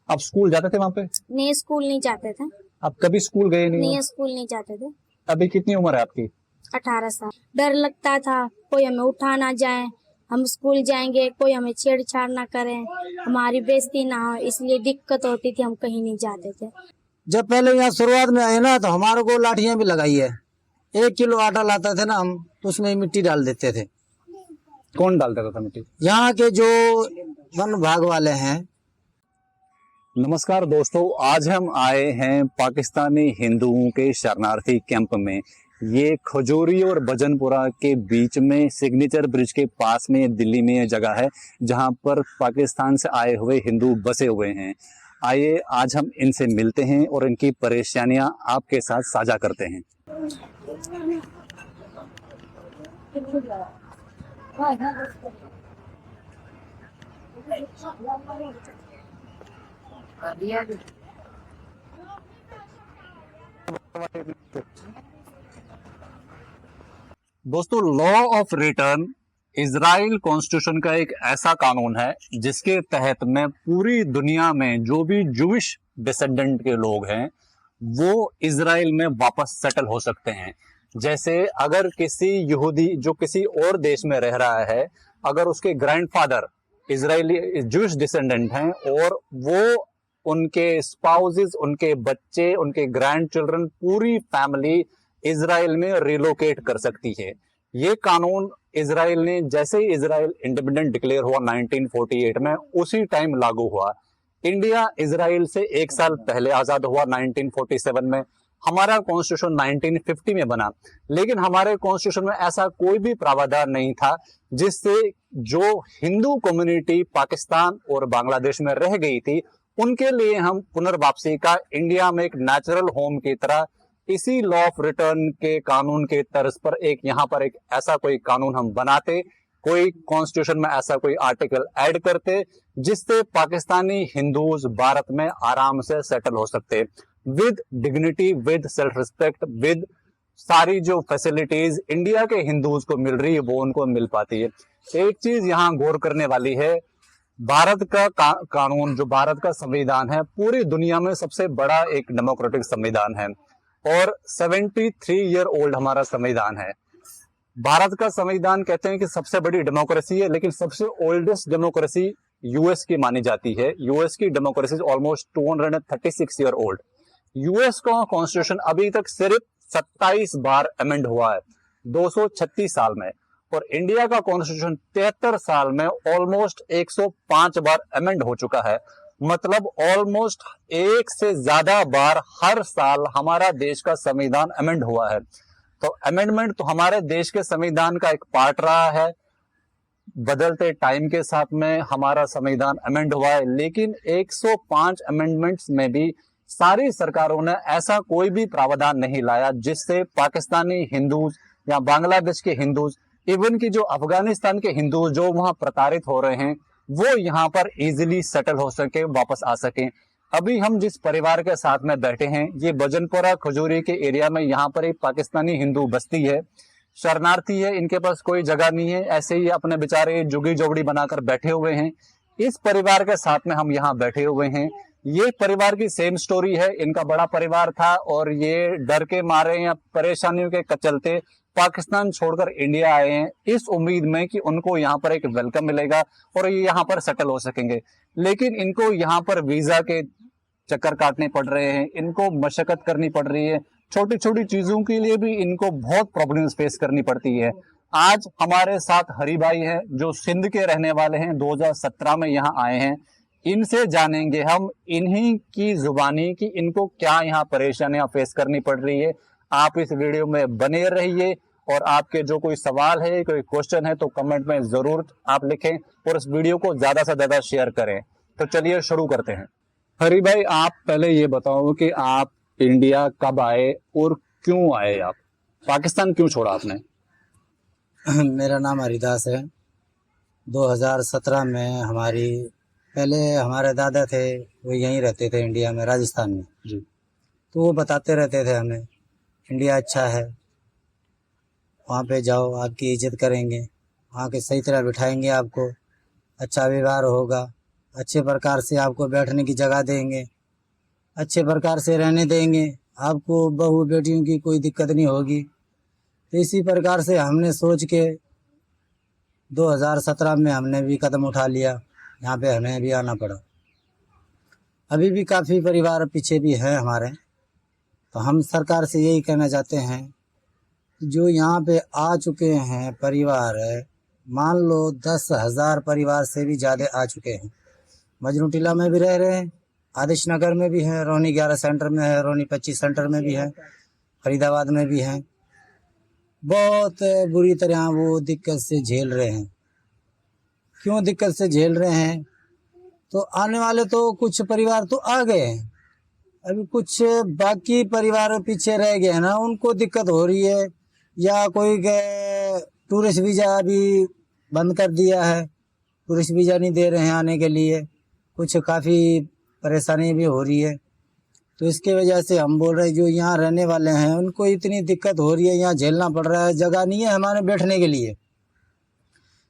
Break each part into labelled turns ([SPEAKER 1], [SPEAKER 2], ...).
[SPEAKER 1] आप स्कूल जाते थे वहाँ पे?
[SPEAKER 2] नहीं, स्कूल नहीं जाते थे।
[SPEAKER 1] आप कभी स्कूल गए नहीं हो?
[SPEAKER 2] नहीं, स्कूल नहीं जाते थे।
[SPEAKER 1] अभी कितनी उम्र है आपकी?
[SPEAKER 2] 18 साल। डर लगता था कोई हमें उठा ना जाए, हम स्कूल जाएंगे कोई हमें छेड़छाड़ ना करे, हमारी बेइज्जती ना हो, इसलिए दिक्कत होती थी, हम कहीं नहीं जाते थे।
[SPEAKER 3] जब पहले यहाँ शुरुआत में आए ना तो हमारे को लाठियां भी लगाई है। 1 किलो आटा लाते थे ना हम, तो उसमें मिट्टी डाल देते थे।
[SPEAKER 1] कौन डालता था मिट्टी?
[SPEAKER 3] यहाँ के जो वन विभाग वाले हैं।
[SPEAKER 1] नमस्कार दोस्तों, आज हम आए हैं पाकिस्तानी हिंदुओं के शरणार्थी कैंप में। ये खजूरी और भजनपुरा के बीच में सिग्नेचर ब्रिज के पास में दिल्ली में ये जगह है जहां पर पाकिस्तान से आए हुए हिंदू बसे हुए हैं। आइए आज हम इनसे मिलते हैं और इनकी परेशानियां आपके साथ साझा करते हैं। दोस्तों, law of return Israel constitution का एक ऐसा कानून है जिसके तहत में पूरी दुनिया में जो भी जूविश डिसेंडेंट के लोग हैं वो इजराइल में वापस सेटल हो सकते हैं। जैसे अगर किसी यहूदी जो किसी और देश में रह रहा है, अगर उसके ग्रैंडफादर इजरायली जूविश डिसेंडेंट हैं और वो उनके स्पाउसेस, उनके बच्चे, उनके ग्रैंड चिल्ड्रन, पूरी फैमिली इजराइल में रिलोकेट कर सकती है। ये कानून इजराइल ने जैसे ही इजराइल इंडिपेंडेंट डिक्लेयर हुआ 1948 में, उसी टाइम लागू हुआ। इंडिया इजराइल से 1 साल पहले आजाद हुआ 1947 में। हमारा कॉन्स्टिट्यूशन 1950 में बना, लेकिन हमारे कॉन्स्टिट्यूशन में ऐसा कोई भी प्रावधान नहीं था जिससे जो हिंदू कम्युनिटी पाकिस्तान और बांग्लादेश में रह गई थी उनके लिए हम पुनर्वापसी का इंडिया में एक नेचुरल होम की तरह इसी लॉ ऑफ रिटर्न के कानून के तर्ज पर एक यहाँ पर एक ऐसा कोई कानून हम बनाते, कोई कॉन्स्टिट्यूशन में ऐसा कोई आर्टिकल ऐड करते जिससे पाकिस्तानी हिंदूज भारत में आराम से सेटल हो सकते with dignity, with self respect, with सारी जो फैसिलिटीज इंडिया के हिंदूज को मिल रही है वो उनको मिल पाती है। एक चीज यहाँ गौर करने वाली है, भारत का कानून, जो भारत का संविधान है, पूरी दुनिया में सबसे बड़ा एक डेमोक्रेटिक संविधान है और 73 ईयर ओल्ड हमारा संविधान है। भारत का संविधान कहते हैं कि सबसे बड़ी डेमोक्रेसी है, लेकिन सबसे ओल्डेस्ट डेमोक्रेसी यूएस की मानी जाती है। यूएस की democracy almost 236 year old. US का कॉन्स्टिट्यूशन अभी तक सिर्फ 27 बार अमेंड हुआ है 236 साल में, और इंडिया का कॉन्स्टिट्यूशन 73 साल में ऑलमोस्ट 105 बार अमेंड हो चुका है। मतलब ऑलमोस्ट एक से ज्यादा बार हर साल हमारा देश का संविधान अमेंड हुआ है। तो अमेंडमेंट तो हमारे देश के संविधान का एक पार्ट रहा है। बदलते टाइम के साथ में हमारा संविधान अमेंड हुआ है, लेकिन 105 अमेंडमेंट्स में भी सारी सरकारों ने ऐसा कोई भी प्रावधान नहीं लाया जिससे पाकिस्तानी हिंदूज या बांग्लादेश के हिंदूज, इवन की जो अफगानिस्तान के हिंदू जो वहां प्रताड़ित हो रहे हैं, वो यहाँ पर इजीली सेटल हो सके, वापस आ सके। अभी हम जिस परिवार के साथ में बैठे हैं, ये भजनपुरा खजूरी के एरिया में यहाँ पर एक पाकिस्तानी हिंदू बस्ती है, शरणार्थी है, इनके पास कोई जगह नहीं है, ऐसे ही अपने बेचारे झुग्गी झोपड़ी बनाकर बैठे हुए हैं। इस परिवार के साथ में हम यहाँ बैठे हुए हैं। ये परिवार की सेम स्टोरी है। इनका बड़ा परिवार था और ये डर के मारे या परेशानियों के चलते पाकिस्तान छोड़कर इंडिया आए हैं, इस उम्मीद में कि उनको यहाँ पर एक वेलकम मिलेगा और ये यहाँ पर सेटल हो सकेंगे। लेकिन इनको यहाँ पर वीजा के चक्कर काटने पड़ रहे हैं, इनको मशक्कत करनी पड़ रही है, छोटी छोटी चीजों के लिए भी इनको बहुत प्रॉब्लम्स फेस करनी पड़ती है। आज हमारे साथ हरी भाई हैं जो सिंध के रहने वाले हैं, 2017 में यहाँ आए हैं। इनसे जानेंगे हम इन्हीं की जुबानी कि इनको क्या यहाँ परेशानियां फेस करनी पड़ रही है। आप इस वीडियो में बने रहिए और आपके जो कोई सवाल है, कोई क्वेश्चन है तो कमेंट में जरूर आप लिखें और इस वीडियो को ज्यादा से ज्यादा शेयर करें। तो चलिए शुरू करते हैं। हरी भाई, आप पहले ये बताओ कि आप इंडिया कब आए और क्यों आए? आप पाकिस्तान क्यों छोड़ा आपने?
[SPEAKER 3] मेरा नाम हरिदास है। 2017 में पहले हमारे दादा थे, वो यहीं रहते थे इंडिया में, राजस्थान में
[SPEAKER 1] जी।
[SPEAKER 3] तो वो बताते रहते थे हमें इंडिया अच्छा है, वहाँ पे जाओ, आपकी इज्जत करेंगे, वहाँ के सही तरह बिठाएंगे, आपको अच्छा व्यवहार होगा, अच्छे प्रकार से आपको बैठने की जगह देंगे, अच्छे प्रकार से रहने देंगे, आपको बहू बेटियों की कोई दिक्कत नहीं होगी। तो इसी प्रकार से हमने सोच के 2017 में हमने भी कदम उठा लिया, यहाँ पे हमें भी आना पड़ा। अभी भी काफ़ी परिवार पीछे भी हैं हमारे। तो हम सरकार से यही कहना चाहते हैं, जो यहाँ पे आ चुके हैं परिवार, मान लो 10,000 परिवार से भी ज़्यादा आ चुके हैं। मजनू टीला में भी रह रहे हैं, आदिश नगर में भी हैं, रोनी 11 सेंटर में है, रोनी 25 सेंटर में भी है, फरीदाबाद में भी हैं। बहुत बुरी तरह वो दिक्कत से झेल रहे हैं। क्यों दिक्कत से झेल रहे हैं? तो आने वाले तो कुछ परिवार तो आ गए हैं, अभी कुछ बाकी परिवार पीछे रह गए हैं ना, उनको दिक्कत हो रही है। या कोई टूरिस्ट वीज़ा अभी बंद कर दिया है, टूरिस्ट वीज़ा नहीं दे रहे हैं आने के लिए, कुछ काफ़ी परेशानी भी हो रही है। तो इसके वजह से हम बोल रहे हैं जो यहाँ रहने वाले हैं उनको इतनी दिक्कत हो रही है, यहाँ झेलना पड़ रहा है, जगह नहीं है हमारे बैठने के लिए।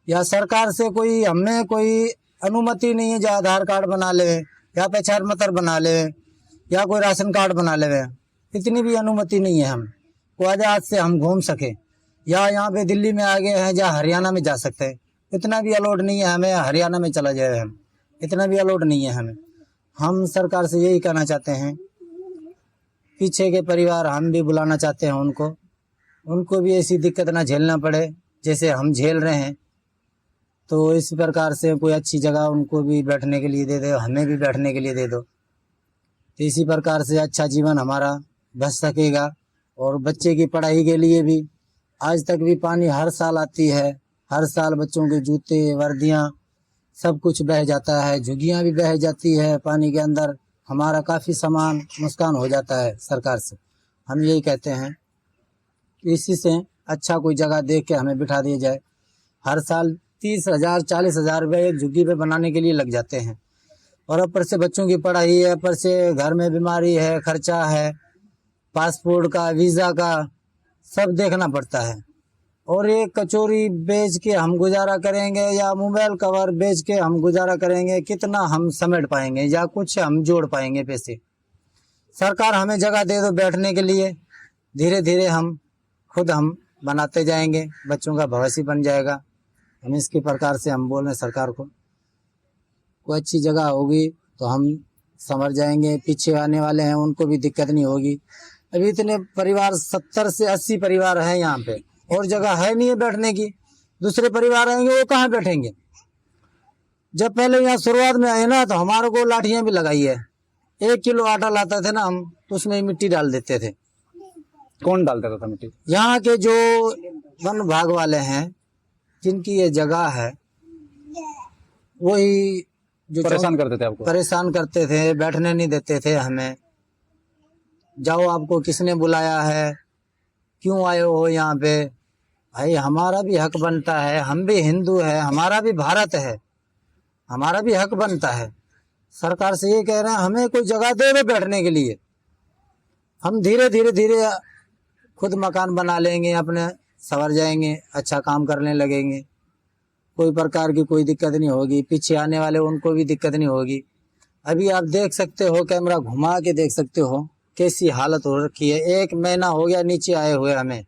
[SPEAKER 3] या सरकार से कोई हमें कोई अनुमति नहीं है जो आधार कार्ड बना ले या पहचान पत्र बना ले या कोई राशन कार्ड बना ले, इतनी भी अनुमति नहीं है हम को आज़ाद से हम घूम सके। या यहाँ पे दिल्ली में आ गए हैं या हरियाणा में जा सकते हैं, इतना भी अलाउड नहीं है हमें, हरियाणा में चला जाए हम, इतना भी अलाउड नहीं है हमें। हम सरकार से यही कहना चाहते हैं, पीछे के परिवार हम भी बुलाना चाहते हैं उनको भी ऐसी दिक्कत ना झेलना पड़े जैसे हम झेल रहे हैं। तो इस प्रकार से कोई अच्छी जगह उनको भी बैठने के लिए दे दो, हमें भी बैठने के लिए दे दो। तो इसी प्रकार से अच्छा जीवन हमारा बच सकेगा। और बच्चे की पढ़ाई के लिए भी आज तक भी पानी हर साल आती है, हर साल बच्चों के जूते वर्दियाँ सब कुछ बह जाता है, झुग्गियाँ भी बह जाती है पानी के अंदर, हमारा काफ़ी सामान नुकसान हो जाता है। सरकार से हम यही कहते हैं कि इसी से अच्छा कोई जगह देख के हमें बिठा दिया जाए। हर साल 30,000 40,000 रुपये एक झुग्गी पे बनाने के लिए लग जाते हैं, और ऊपर से बच्चों की पढ़ाई है, ऊपर से घर में बीमारी है, खर्चा है, पासपोर्ट का, वीज़ा का, सब देखना पड़ता है। और एक कचौरी बेच के हम गुजारा करेंगे या मोबाइल कवर बेच के हम गुजारा करेंगे, कितना हम समेट पाएंगे या कुछ हम जोड़ पाएंगे पैसे? सरकार हमें जगह दे दो बैठने के लिए, धीरे धीरे हम खुद हम बनाते जाएंगे, बच्चों का भविष्य बन जाएगा। हम इसके प्रकार से हम बोल रहे हैं सरकार को, कोई अच्छी जगह होगी तो हम संवर जाएंगे, पीछे आने वाले हैं उनको भी दिक्कत नहीं होगी। अभी इतने परिवार 70 से 80 परिवार हैं यहाँ पे, और जगह है नहीं है बैठने की। दूसरे परिवार आएंगे वो कहाँ बैठेंगे? जब पहले यहाँ शुरुआत में आए ना तो हमारे को लाठियाँ भी लगाई है। 1 किलो आटा लाते थे ना हम, तो उसमें मिट्टी डाल देते थे।
[SPEAKER 1] कौन डालता था मिट्टी?
[SPEAKER 3] यहाँ के जो वन विभाग वाले हैं जिनकी ये जगह है, वही जो
[SPEAKER 1] परेशान करते थे आपको?
[SPEAKER 3] परेशान करते थे, बैठने नहीं देते थे हमें। जाओ, आपको किसने बुलाया है, क्यों आए हो यहाँ पे? भाई हमारा भी हक बनता है, हम भी हिंदू है, हमारा भी भारत है, हमारा भी हक बनता है। सरकार से ये कह रहे हैं हमें कोई जगह दे दो बैठने के लिए, हम धीरे धीरे खुद मकान बना लेंगे, अपने संवर जाएंगे, अच्छा काम करने लगेंगे, कोई प्रकार की कोई दिक्कत नहीं होगी। पीछे आने वाले उनको भी दिक्कत नहीं होगी। अभी आप देख सकते हो, कैमरा घुमा के देख सकते हो कैसी हालत हो रखी है। 1 महीना हो गया नीचे आए हुए हमें,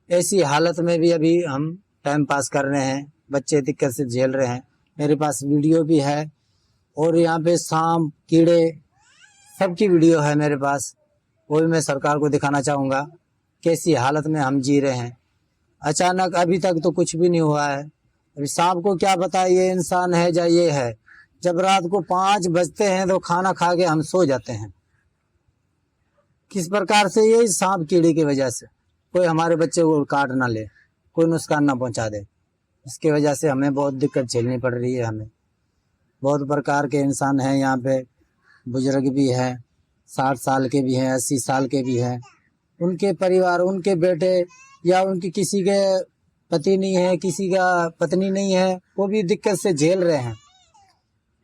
[SPEAKER 3] ऐसी हालत में भी अभी हम टाइम पास कर रहे हैं, बच्चे दिक्कत से झेल रहे हैं। मेरे पास वीडियो भी है, और यहाँ पे सांप कीड़े सबकी वीडियो है मेरे पास, वो भी मैं सरकार को दिखाना चाहूँगा कैसी हालत में हम जी रहे हैं। अचानक अभी तक तो कुछ भी नहीं हुआ है। अभी सांप को क्या पता ये इंसान है या ये है। जब रात को 5 बजते हैं तो खाना खा के हम सो जाते हैं। किस प्रकार से? ये सांप कीड़े की वजह से कोई हमारे बच्चे को काट ना ले, कोई नुकसान ना पहुंचा दे, इसके वजह से हमें बहुत दिक्कत झेलनी पड़ रही है। हमें बहुत प्रकार के इंसान हैं यहाँ पे, बुजुर्ग भी हैं, 60 साल के भी हैं, 80 साल के भी हैं, उनके परिवार, उनके बेटे या उनकी किसी के पति नहीं है, किसी का पत्नी नहीं है, वो भी दिक्कत से झेल रहे हैं।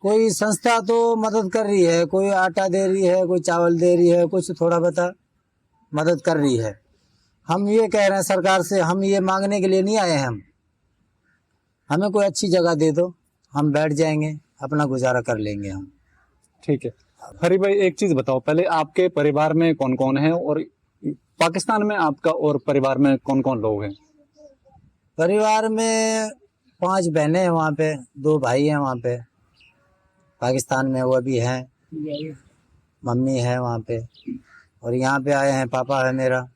[SPEAKER 3] कोई संस्था तो मदद कर रही है, कोई आटा दे रही है, कोई चावल दे रही है, कुछ थोड़ा बता मदद कर रही है। हम ये कह रहे हैं सरकार से, हम ये मांगने के लिए नहीं आए हैं, हमें कोई अच्छी जगह दे दो, हम बैठ जाएंगे, अपना गुजारा कर लेंगे हम।
[SPEAKER 1] ठीक है। हरी भाई, एक चीज बताओ, पहले आपके परिवार में कौन कौन है और पाकिस्तान में आपका और परिवार में कौन कौन लोग हैं?
[SPEAKER 3] परिवार में 5 बहनें हैं, वहाँ पे 2 भाई हैं वहाँ पे पाकिस्तान में, वो भी हैं, मम्मी है वहाँ पे, और यहाँ पे आए हैं पापा है मेरा,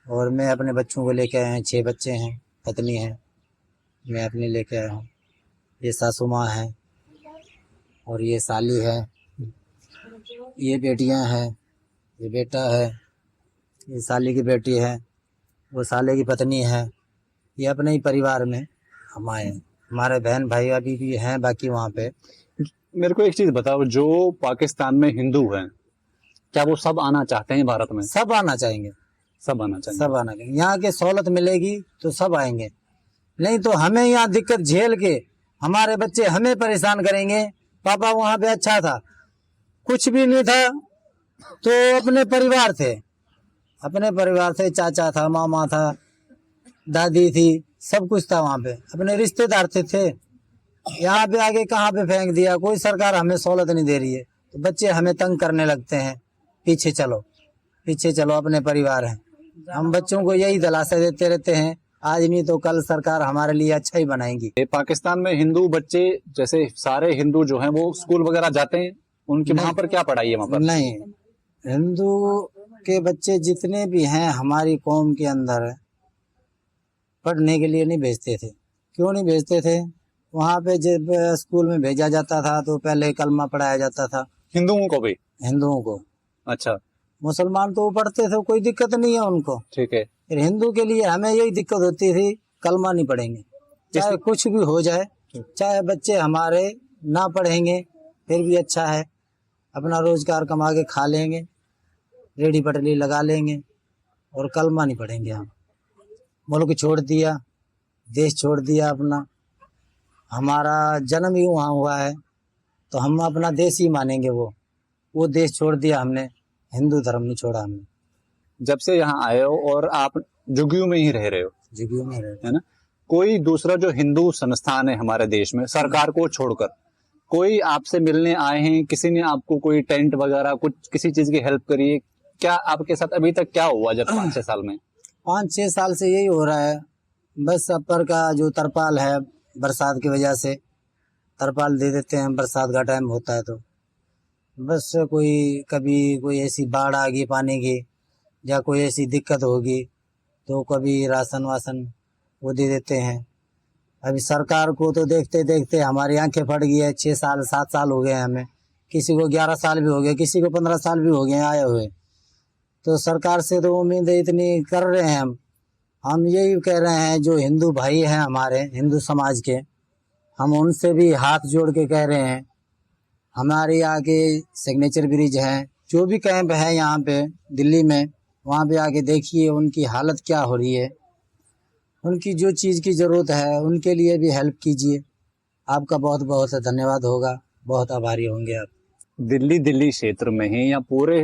[SPEAKER 3] और मैं अपने बच्चों को लेके आए हैं। 6 बच्चे हैं, पत्नी है, मैं अपने लेके आया हूँ। ये सासू माँ है और ये साली है, ये बेटियां हैं, ये बेटा है, ये साली की बेटी है, वो साले की पत्नी है। ये अपने ही परिवार में हम आए हैं। हमारे बहन भाई अभी भी हैं बाकी वहाँ पे।
[SPEAKER 1] मेरे को एक चीज बताओ, जो पाकिस्तान में हिंदू हैं, क्या वो सब आना चाहते हैं भारत में?
[SPEAKER 3] सब आना चाहेंगे,
[SPEAKER 1] सब आना चाहिए।
[SPEAKER 3] सब आना चाहिए। यहाँ के सहूलत मिलेगी तो सब आएंगे, नहीं तो हमें यहाँ दिक्कत झेल के हमारे बच्चे हमें परेशान करेंगे। पापा वहाँ पे अच्छा था, कुछ भी नहीं था तो अपने परिवार थे, अपने परिवार थे, चाचा था, मामा था, दादी थी, सब कुछ था वहाँ पे, अपने रिश्तेदार थे। यहाँ पे आगे कहाँ पे फेंक दिया, कोई सरकार हमें सहूलत नहीं दे रही है तो बच्चे हमें तंग करने लगते हैं। पीछे चलो, पीछे चलो, अपने परिवार हैं। हम बच्चों को यही दिलासा देते रहते हैं, आज नहीं तो कल सरकार हमारे लिए अच्छा ही बनाएगी।
[SPEAKER 1] ये पाकिस्तान में हिंदू बच्चे, जैसे सारे हिंदू जो हैं वो स्कूल वगैरह जाते हैं, उनकी वहां पर क्या पढ़ाई है वहां पर?
[SPEAKER 3] नहीं, हिंदू के बच्चे जितने भी हैं हमारी कौम के अंदर पढ़ने के लिए नहीं भेजते थे। क्यों नहीं भेजते थे? वहाँ पे जब स्कूल में भेजा जाता था तो पहले कलमा पढ़ाया जाता था
[SPEAKER 1] हिंदुओं को भी?
[SPEAKER 3] हिंदुओं को।
[SPEAKER 1] अच्छा,
[SPEAKER 3] मुसलमान तो वो पढ़ते थे, कोई दिक्कत नहीं है उनको।
[SPEAKER 1] ठीक है।
[SPEAKER 3] फिर हिंदू के लिए हमें यही दिक्कत होती थी, कलमा नहीं पढ़ेंगे, चाहे कुछ भी हो जाए, चाहे बच्चे हमारे ना पढ़ेंगे फिर भी अच्छा है, अपना रोजगार कमा के खा लेंगे, रेडी पटरी लगा लेंगे, और कलमा नहीं पढ़ेंगे हम। मुल्क छोड़ दिया, देश छोड़ दिया अपना, हमारा जन्म ही वहाँ हुआ है तो हम अपना देश ही मानेंगे। वो देश छोड़ दिया हमने, हिंदू धर्म नहीं छोड़ा हमने।
[SPEAKER 1] जब से यहाँ आए हो और आप जुगियों में ही रह रहे हो,
[SPEAKER 3] जिगियों में रहे।
[SPEAKER 1] है ना, कोई दूसरा जो हिंदू संस्थान है हमारे देश में, सरकार को छोड़कर, कोई आपसे मिलने आए हैं? किसी ने आपको कोई टेंट वगैरह कुछ किसी चीज की हेल्प करी है क्या आपके साथ? अभी तक क्या हुआ जब 5-6 साल में?
[SPEAKER 3] 5-6 साल से यही हो रहा है, बस अपर का जो तरपाल है, बरसात की वजह से तरपाल दे देते हैं, बरसात का टाइम होता है तो बस कोई कभी कोई ऐसी बाढ़ आ गई पानी की या कोई ऐसी दिक्कत होगी तो कभी राशन वासन वो दे देते हैं। अभी सरकार को तो देखते देखते हमारी आंखें फट गई है, 6 साल 7 साल हो गए हैं हमें, किसी को 11 साल भी हो गए, किसी को 15 साल भी हो गए आए हुए। तो सरकार से तो उम्मीद इतनी कर रहे हैं हम यही कह रहे हैं, जो हिंदू भाई हैं हमारे हिंदू समाज के, हम उनसे भी हाथ जोड़ के कह रहे हैं, हमारे आगे सिग्नेचर ब्रिज है, जो भी कैंप है यहाँ पे दिल्ली में, वहाँ पे आके देखिए उनकी हालत क्या हो रही है, उनकी जो चीज़ की ज़रूरत है उनके लिए भी हेल्प कीजिए। आपका बहुत बहुत धन्यवाद होगा, बहुत आभारी होंगे आप।
[SPEAKER 1] दिल्ली क्षेत्र में ही या पूरे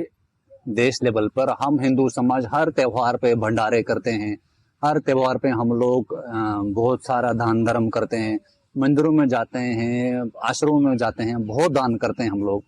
[SPEAKER 1] देश लेवल पर हम हिंदू समाज हर त्योहार पे भंडारे करते हैं, हर त्योहार पे हम लोग बहुत सारा दान धर्म करते हैं, मंदिरों में जाते हैं, आश्रमों में जाते हैं, बहुत दान करते हैं हम लोग।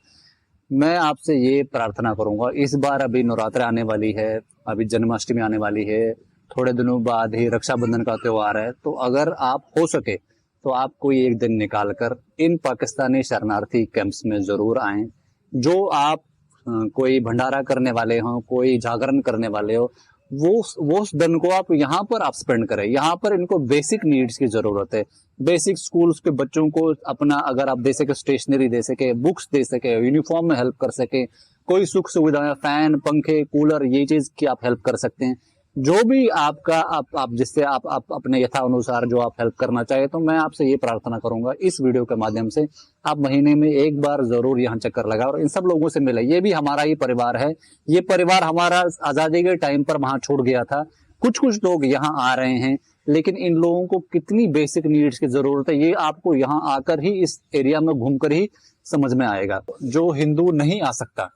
[SPEAKER 1] मैं आपसे ये प्रार्थना करूंगा, इस बार अभी नवरात्रि आने वाली है, अभी जन्माष्टमी आने वाली है, थोड़े दिनों बाद ही रक्षाबंधन का त्योहार है, तो अगर आप हो सके तो आप कोई एक दिन निकाल कर इन पाकिस्तानी शरणार्थी कैंप्स में जरूर आएं। जो आप कोई भंडारा करने वाले हो, कोई जागरण करने वाले हो, वो उस दिन को आप यहाँ पर आप स्पेंड करें। यहाँ पर इनको बेसिक नीड्स की जरूरत है, बेसिक स्कूल्स के बच्चों को अपना अगर आप दे सके, स्टेशनरी दे सके, बुक्स दे सके, यूनिफॉर्म में हेल्प कर सके, कोई सुख सुविधाएं, फैन, पंखे, कूलर, ये चीज की आप हेल्प कर सकते हैं। जो भी आपका आप जिससे आप अपने यथा अनुसार जो आप हेल्प करना चाहे, तो मैं आपसे ये प्रार्थना करूंगा इस वीडियो के माध्यम से आप महीने में एक बार जरूर यहाँ चक्कर लगाओ और इन सब लोगों से मिले। ये भी हमारा ही परिवार है, ये परिवार हमारा आजादी के टाइम पर वहां छोड़ गया था। कुछ लोग यहाँ आ रहे हैं, लेकिन इन लोगों को कितनी बेसिक नीड्स की जरूरत है ये आपको यहाँ आकर ही, इस एरिया में घूमकर ही समझ में आएगा। जो हिंदू नहीं आ सकता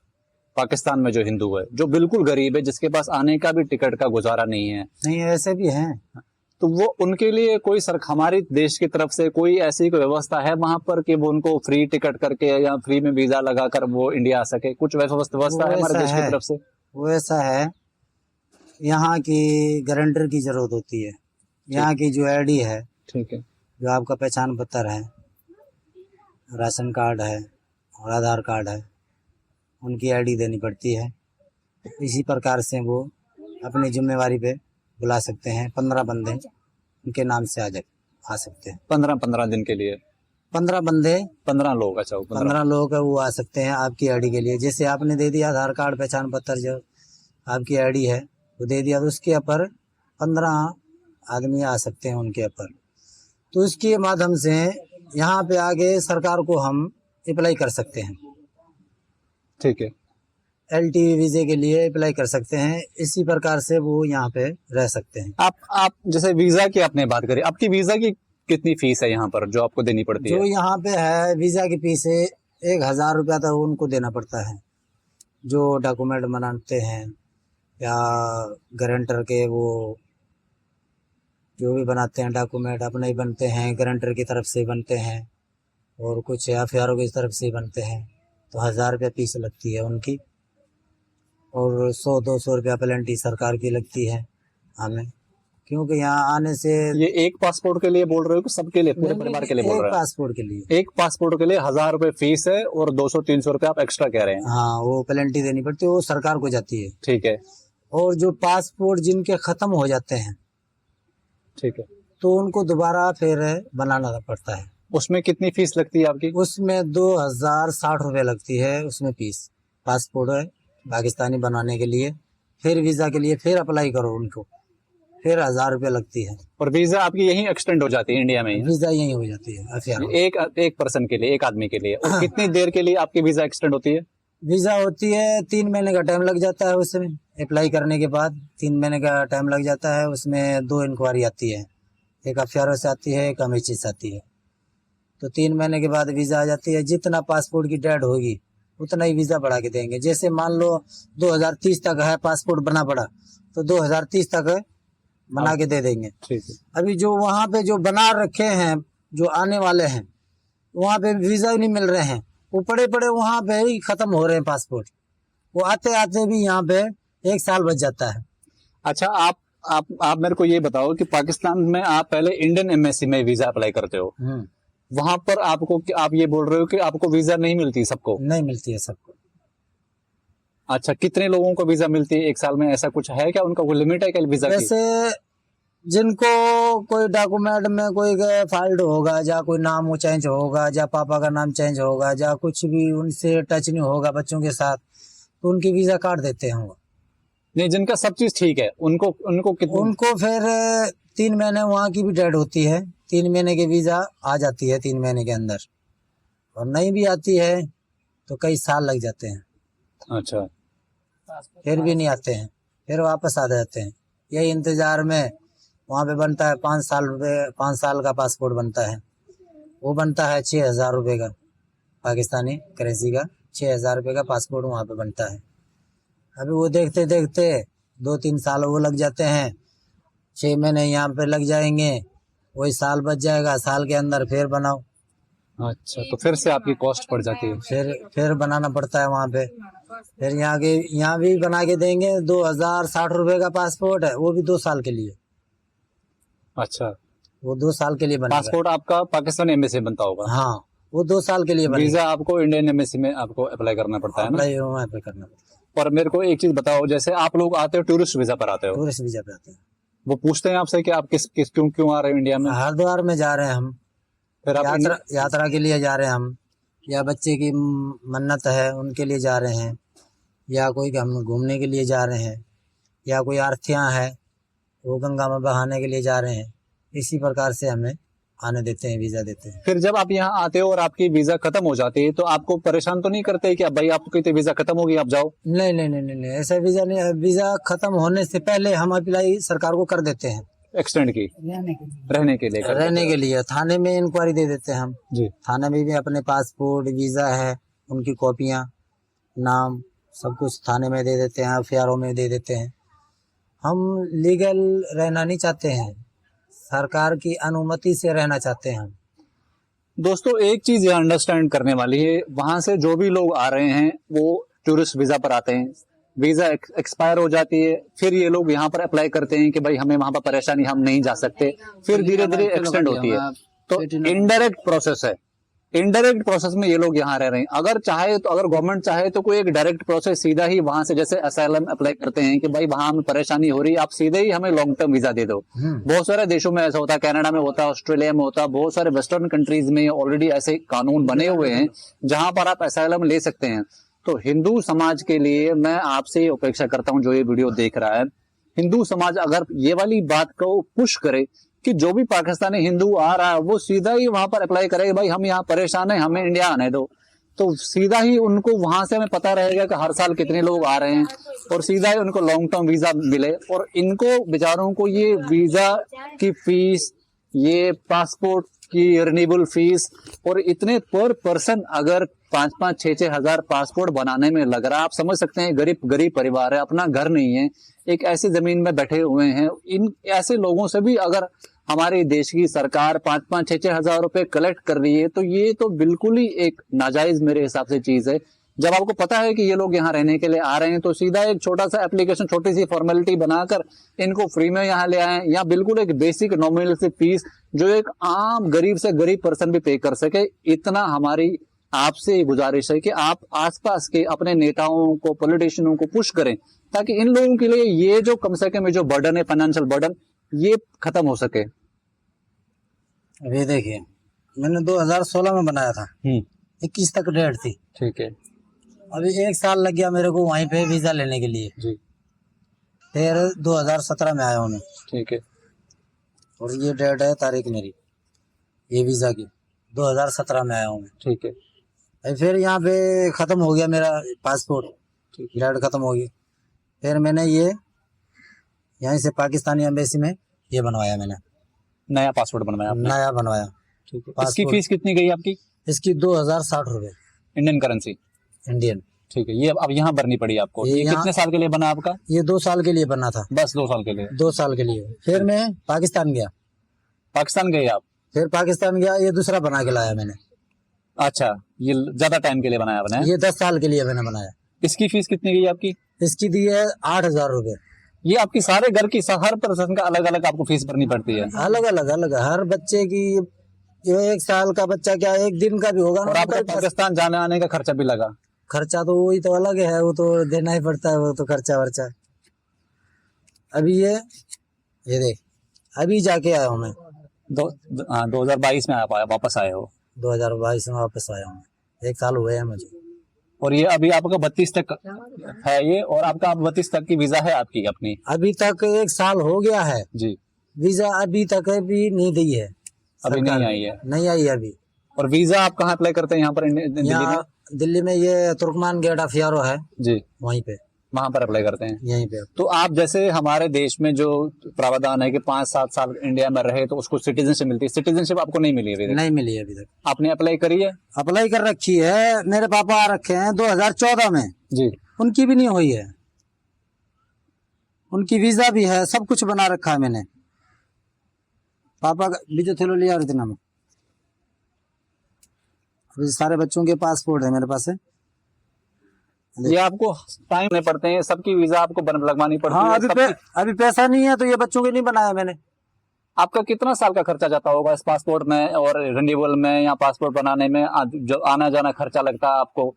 [SPEAKER 1] पाकिस्तान में, जो हिंदू है, जो बिल्कुल गरीब है, जिसके पास आने का भी टिकट का गुजारा नहीं है,
[SPEAKER 3] नहीं ऐसे भी हैं,
[SPEAKER 1] तो वो उनके लिए कोई हमारी देश की तरफ से कोई ऐसी कोई व्यवस्था है वहां पर कि वो उनको फ्री टिकट करके या फ्री में वीजा लगाकर वो इंडिया आ सके? कुछ व्यवस्था है हमारे देश की तरफ से?
[SPEAKER 3] वो ऐसा है, यहाँ की गारंटर की जरूरत होती है। यहाँ की जो आईडी है,
[SPEAKER 1] ठीक है,
[SPEAKER 3] जो आपका पहचान पत्र है, राशन कार्ड है और आधार कार्ड है, उनकी आईडी देनी पड़ती है। इसी प्रकार से वो अपनी जिम्मेवारी पे बुला सकते हैं। 15 बंदे उनके नाम से आ सकते हैं।
[SPEAKER 1] 15 दिन के लिए
[SPEAKER 3] 15 बंदे,
[SPEAKER 1] 15 लोग? अच्छा,
[SPEAKER 3] 15 लोग वो आ सकते हैं आपकी आईडी के लिए। जैसे आपने दे दिया आधार कार्ड, पहचान पत्र, जो आपकी आईडी है वो दे दिया, तो उसके ऊपर 15 आदमी आ सकते हैं उनके ऊपर। तो उसके माध्यम से यहाँ पे आगे सरकार को हम अप्लाई कर सकते हैं।
[SPEAKER 1] ठीक है,
[SPEAKER 3] LTV वीजे के लिए अप्लाई कर सकते हैं। इसी प्रकार से वो यहाँ पे रह सकते हैं।
[SPEAKER 1] आप जैसे वीजा की आपने बात करी, आपकी वीजा की कितनी फीस है यहाँ पर जो आपको देनी पड़ती
[SPEAKER 3] जो
[SPEAKER 1] है?
[SPEAKER 3] यहाँ पे है वीजा की फीस है 1000 रुपया तक उनको देना पड़ता है। जो डॉक्यूमेंट बनाते हैं या गारंटर के, वो जो भी बनाते हैं डॉक्यूमेंट अपने ही बनते हैं, गारंटर की तरफ से बनते हैं और कुछ FAR की तरफ से बनते हैं, तो 1000 रुपया फीस लगती है उनकी। और 100-200 रुपया पेनल्टी सरकार की लगती है हमें, क्योंकि यहाँ आने से।
[SPEAKER 1] ये एक पासपोर्ट के लिए बोल रहे हो कि सबके लिए, पूरे परिवार के लिए बोल रहे
[SPEAKER 3] एक
[SPEAKER 1] हो?
[SPEAKER 3] पासपोर्ट के लिए।
[SPEAKER 1] एक पासपोर्ट के लिए 1000 रुपए फीस है और 200-300 रुपए आप एक्स्ट्रा कह रहे हैं?
[SPEAKER 3] हाँ, वो पेनल्टी देनी पड़ती है, वो सरकार को जाती है।
[SPEAKER 1] ठीक है,
[SPEAKER 3] और जो पासपोर्ट जिनके खत्म हो जाते हैं,
[SPEAKER 1] ठीक है,
[SPEAKER 3] तो उनको दोबारा फिर बनाना पड़ता है।
[SPEAKER 1] उसमें कितनी फीस लगती है आपकी?
[SPEAKER 3] उसमें 2060 रुपये लगती है उसमें फीस। पासपोर्ट पाकिस्तानी बनाने के लिए, फिर वीज़ा के लिए फिर अप्लाई करो उनको, फिर 1000 रुपये लगती है।
[SPEAKER 1] और वीजा आपकी यहीं एक्सटेंड हो जाती है इंडिया में ही?
[SPEAKER 3] वीज़ा यही हो जाती है FAR।
[SPEAKER 1] एक पर्सन के लिए, एक आदमी के लिए? और कितनी देर के लिए आपकी वीजा एक्सटेंड होती है?
[SPEAKER 3] वीज़ा होती है 3 महीने का टाइम लग जाता है। उसमें अप्लाई करने के बाद 3 महीने का टाइम लग जाता है। उसमें 2 इंक्वायरी आती है, एक FAR से आती है, एक अमेची से आती है। तो 3 महीने के बाद वीज़ा आ जाती है। जितना पासपोर्ट की डेट होगी उतना ही वीज़ा बढ़ा के देंगे। जैसे मान लो 2030 तक है पासपोर्ट बना पड़ा, तो 2030 तक बना के दे देंगे।
[SPEAKER 1] ठीक है।
[SPEAKER 3] अभी जो वहाँ पे जो बना रखे हैं, जो आने वाले हैं, वहाँ पे वीज़ा नहीं मिल रहे हैं, वो पड़े पड़े वहाँ पे ही ख़त्म हो रहे हैं पासपोर्ट। वो आते आते भी यहाँ पे 1 साल बच जाता है।
[SPEAKER 1] अच्छा, आप मेरे को ये बताओ कि पाकिस्तान में आप पहले इंडियन एम्बेसी में वीजा अप्लाई करते हो, वहां पर आपको, आप ये बोल रहे हो कि आपको वीजा नहीं मिलती सबको?
[SPEAKER 3] नहीं मिलती है सबको।
[SPEAKER 1] अच्छा, कितने लोगों को वीजा मिलती है 1 साल में? ऐसा कुछ है क्या? उनका कोई लिमिट है क्या वीजा की?
[SPEAKER 3] वैसे जिनको कोई डॉक्यूमेंट में कोई फॉल्ट होगा, या कोई नाम चेंज होगा, या पापा का नाम चेंज होगा, या कुछ भी उनसे टच नहीं होगा बच्चों के साथ, तो उनकी वीज़ा काट देते हैं वो।
[SPEAKER 1] नहीं, जिनका सब चीज ठीक है उनको
[SPEAKER 3] फिर 3 महीने वहाँ की भी डेट होती है। 3 महीने की वीज़ा आ जाती है 3 महीने के अंदर, और नहीं भी आती है तो कई साल लग जाते हैं।
[SPEAKER 1] अच्छा,
[SPEAKER 3] फिर भी नहीं आते हैं, फिर वापस आ जाते हैं। यही इंतजार में वहाँ पे बनता है 5 साल का पासपोर्ट बनता है। वो बनता है 6000 रुपये का, पाकिस्तानी करेंसी का 6000 रुपये का पासपोर्ट वहाँ पे बनता है। अभी वो देखते देखते 2-3 साल वो लग जाते हैं, 6 महीने यहाँ पे लग जाएंगे, वही साल बच जाएगा। साल के अंदर फिर बनाओ।
[SPEAKER 1] अच्छा, तो फिर से आपकी कॉस्ट पड़ जाती है?
[SPEAKER 3] फिर बनाना पड़ता है वहाँ पे। फिर यहाँ भी बना के देंगे। 2060 रुपये का पासपोर्ट है, वो भी 2 साल के लिए।
[SPEAKER 1] अच्छा,
[SPEAKER 3] वो 2 साल के लिए बनेगा।
[SPEAKER 1] पासपोर्ट आपका पाकिस्तान एम्बेसी में बनता होगा?
[SPEAKER 3] हाँ, वो 2 साल के लिए बनेगा।
[SPEAKER 1] वीजा आपको इंडियन एम्बेसी में आपको अप्लाई करना पड़ता है ना?
[SPEAKER 3] अप्लाई करना पड़ता है।
[SPEAKER 1] और मेरे को एक चीज बताओ, जैसे आप लोग आते हो टूरिस्ट वीजा पर आते हो,
[SPEAKER 3] टूरिस्ट वीजा पे आते हैं,
[SPEAKER 1] वो पूछते हैं आपसे कि आप क्यों आ रहे हो इंडिया में?
[SPEAKER 3] हरिद्वार में जा रहे हैं हम,
[SPEAKER 1] फिर आप
[SPEAKER 3] यात्रा के लिए जा रहे हैं हम, या बच्चे की मन्नत है उनके लिए जा रहे हैं, या कोई हम घूमने के लिए जा रहे हैं, या कोई आर्थियाँ है वो गंगा में बहाने के लिए जा रहे हैं। इसी प्रकार से हमें आने देते हैं, वीज़ा देते हैं।
[SPEAKER 1] फिर जब आप यहाँ आते हो और आपकी वीजा खत्म हो जाती है, तो आपको परेशान तो नहीं करते कि अब भाई आपकी तो वीजा खत्म होगी, आप जाओ?
[SPEAKER 3] नहीं नहीं नहीं नहीं, ऐसा वीज़ा नहीं। वीज़ा खत्म होने से पहले हम अप्लाई सरकार को कर देते हैं,
[SPEAKER 1] एक्सटेंड की रहने के लिए
[SPEAKER 3] रहने के लिए। थाने में इंक्वायरी दे देते हैं हम
[SPEAKER 1] जी।
[SPEAKER 3] थाने में भी अपने पासपोर्ट, वीज़ा है, उनकी कॉपियाँ, नाम, सब कुछ थाने में दे देते हैं, FAR में दे देते हैं। हम लीगल रहना नहीं चाहते हैं, सरकार की अनुमति से रहना चाहते हैं हम।
[SPEAKER 1] दोस्तों एक चीज ये अंडरस्टैंड करने वाली है, वहां से जो भी लोग आ रहे हैं वो टूरिस्ट वीजा पर आते हैं, वीजा एक्सपायर हो जाती है, फिर ये लोग यहाँ पर अप्लाई करते हैं कि भाई हमें वहां पर परेशानी, हम नहीं जा सकते, फिर धीरे धीरे एक्सटेंड होती है। तो इनडायरेक्ट प्रोसेस है, इनडायरेक्ट प्रोसेस में ये लोग यहाँ रह रहे हैं। अगर चाहे तो, अगर गवर्नमेंट चाहे तो कोई एक डायरेक्ट प्रोसेस सीधा ही वहां से, जैसे असाइलम अप्लाई करते हैं कि भाई वहां हमें परेशानी हो रही है, आप सीधे ही हमें लॉन्ग टर्म वीजा दे दो। बहुत सारे देशों में ऐसा होता है, कनाडा में होता है, ऑस्ट्रेलिया में होता है, बहुत सारे वेस्टर्न कंट्रीज में ऑलरेडी ऐसे कानून बने हुए हैं जहां पर आप असाइलम ले सकते हैं। तो हिंदू समाज के लिए मैं आपसे अपेक्षा करता हूं, जो ये वीडियो देख रहा है, हिंदू समाज अगर ये वाली बात को पुश करे कि जो भी पाकिस्तानी हिंदू आ रहा है वो सीधा ही वहां पर अप्लाई करे, भाई हम यहाँ परेशान है, हमें इंडिया आने दो, तो सीधा ही उनको वहां से हमें पता रहेगा कि हर साल कितने लोग आ रहे हैं और सीधा ही उनको लॉन्ग टर्म वीजा मिले। और इनको बेचारों को ये वीजा की फीस, ये पासपोर्ट की रिन्यूएबल फीस, और इतने पर पर्सन अगर 5-5, 6-6 हजार पासपोर्ट बनाने में लग रहा है, आप समझ सकते हैं गरीब परिवार है, अपना घर नहीं है, एक ऐसी जमीन में बैठे हुए हैं। इन ऐसे लोगों से भी अगर हमारे देश की सरकार 5-5, 6-6 हजार रुपए कलेक्ट कर रही है तो ये तो बिल्कुल ही एक नाजायज मेरे हिसाब से चीज है। जब आपको पता है कि ये लोग यहाँ रहने के लिए आ रहे हैं तो सीधा एक छोटा सा एप्लीकेशन, छोटी सी फॉर्मेलिटी बनाकर इनको फ्री में यहाँ ले आए, या बिल्कुल एक बेसिक नॉमिनल सी फीस जो एक आम गरीब से गरीब पर्सन भी पे कर सके। इतना हमारी आपसे गुजारिश है कि आप आसपास के अपने नेताओं को, पॉलिटिशियनों को पुश करें ताकि इन लोगों के लिए ये जो कम से कम जो बर्डन है, फाइनेंशियल बर्डन, ये खत्म हो सके।
[SPEAKER 3] अभी देखिए मैंने 2016 में बनाया था, 21 तक डेट थी,
[SPEAKER 1] ठीक है।
[SPEAKER 3] अभी 1 साल लग गया मेरे को वहीं पे वीजा लेने के लिए
[SPEAKER 1] जी।
[SPEAKER 3] फिर 2017 में आया हूँ मैं,
[SPEAKER 1] ठीक है।
[SPEAKER 3] और ये डेट है तारीख मेरी ये वीजा की, 2017 में आया हूँ मैं,
[SPEAKER 1] ठीक है।
[SPEAKER 3] अभी फिर यहाँ पे खत्म हो गया मेरा पासपोर्ट, डेट खत्म हो गई। फिर मैंने ये यहीं से पाकिस्तानी एम्बेसी में ये बनवाया, मैंने
[SPEAKER 1] नया पासपोर्ट बनवाया आपने?
[SPEAKER 3] नया बनवाया।
[SPEAKER 1] ठीक है। इसकी फीस कितनी गई आपकी?
[SPEAKER 3] इसकी 2060 रुपए
[SPEAKER 1] इंडियन करेंसी,
[SPEAKER 3] इंडियन।
[SPEAKER 1] ठीक है। ये अब यहाँ भरनी पड़ी आपको। ये कितने साल के लिए बना आपका?
[SPEAKER 3] ये 2 साल के लिए बना था,
[SPEAKER 1] बस 2 साल के लिए?
[SPEAKER 3] 2 साल के लिए। फिर मैं पाकिस्तान गया।
[SPEAKER 1] पाकिस्तान गए आप?
[SPEAKER 3] फिर पाकिस्तान गया, ये दूसरा बना के लाया मैंने।
[SPEAKER 1] अच्छा, ये ज्यादा टाइम के लिए बनाया आपने?
[SPEAKER 3] ये 10 साल के लिए मैंने बनाया।
[SPEAKER 1] इसकी फीस कितनी गई आपकी?
[SPEAKER 3] इसकी दी है 8,000 रुपए।
[SPEAKER 1] ये आपकी सारे घर की हर पर्सन का अलग अलग आपको फीस भरनी पड़ती है?
[SPEAKER 3] अलग अलग हर बच्चे की, जो 1 साल का बच्चा क्या 1 दिन का भी होगा।
[SPEAKER 1] और आपका पाकिस्तान जाने आने का खर्चा भी लगा?
[SPEAKER 3] खर्चा तो वही तो अलग है, वो तो देना ही पड़ता है, वो तो खर्चा वर्चा। अभी ये देख, अभी जाके आया हूँ मैं।
[SPEAKER 1] 2022 में आप वापस आए हो?
[SPEAKER 3] 2022 में वापस आया हूँ, 1 साल हुए हैं मुझे।
[SPEAKER 1] और ये अभी आपका 32 तक है ये, और आपका 32 तक की वीजा है आपकी अपनी?
[SPEAKER 3] अभी तक 1 साल हो गया है
[SPEAKER 1] जी।
[SPEAKER 3] वीजा अभी तक भी नहीं दी है,
[SPEAKER 1] अभी नहीं आई है?
[SPEAKER 3] नहीं आई है अभी।
[SPEAKER 1] और वीजा आप कहाँ अप्लाई करते हैं यहाँ पर?
[SPEAKER 3] दिल्ली में ये तुर्कमान गेट ऑफ यारो है
[SPEAKER 1] जी,
[SPEAKER 3] वहीं पे,
[SPEAKER 1] वहां पर अप्लाई करते हैं?
[SPEAKER 3] यहीं पे।
[SPEAKER 1] तो आप जैसे हमारे देश में जो प्रावधान है कि 5-7 साल इंडिया में रहे तो उसको सिटीजनशिप मिलती है, सिटीजनशिप आपको नहीं मिली अभी तक?
[SPEAKER 3] नहीं मिली अभी तक।
[SPEAKER 1] आपने अप्लाई करी है?
[SPEAKER 3] अप्लाई कर रखी है, मेरे पापा आ रखे हैं 2014 में
[SPEAKER 1] जी।
[SPEAKER 3] उनकी भी नहीं हुई है, उनकी वीजा भी है, सब कुछ बना रखा है मैंने। पापा का बीजो थैलो लिया और इतना में अभी सारे बच्चों के पासपोर्ट है मेरे पास है।
[SPEAKER 1] ये आपको टाइम नहीं पड़ते हैं, सबकी वीजा आपको लगवानी पड़ती
[SPEAKER 3] हाँ,
[SPEAKER 1] है।
[SPEAKER 3] अभी पैसा नहीं है तो ये बच्चों के नहीं बनाया मैंने।
[SPEAKER 1] आपका कितना साल का खर्चा जाता होगा इस पासपोर्ट में और रिन्यूअल में, या पासपोर्ट बनाने में जो आना जाना खर्चा लगता है आपको?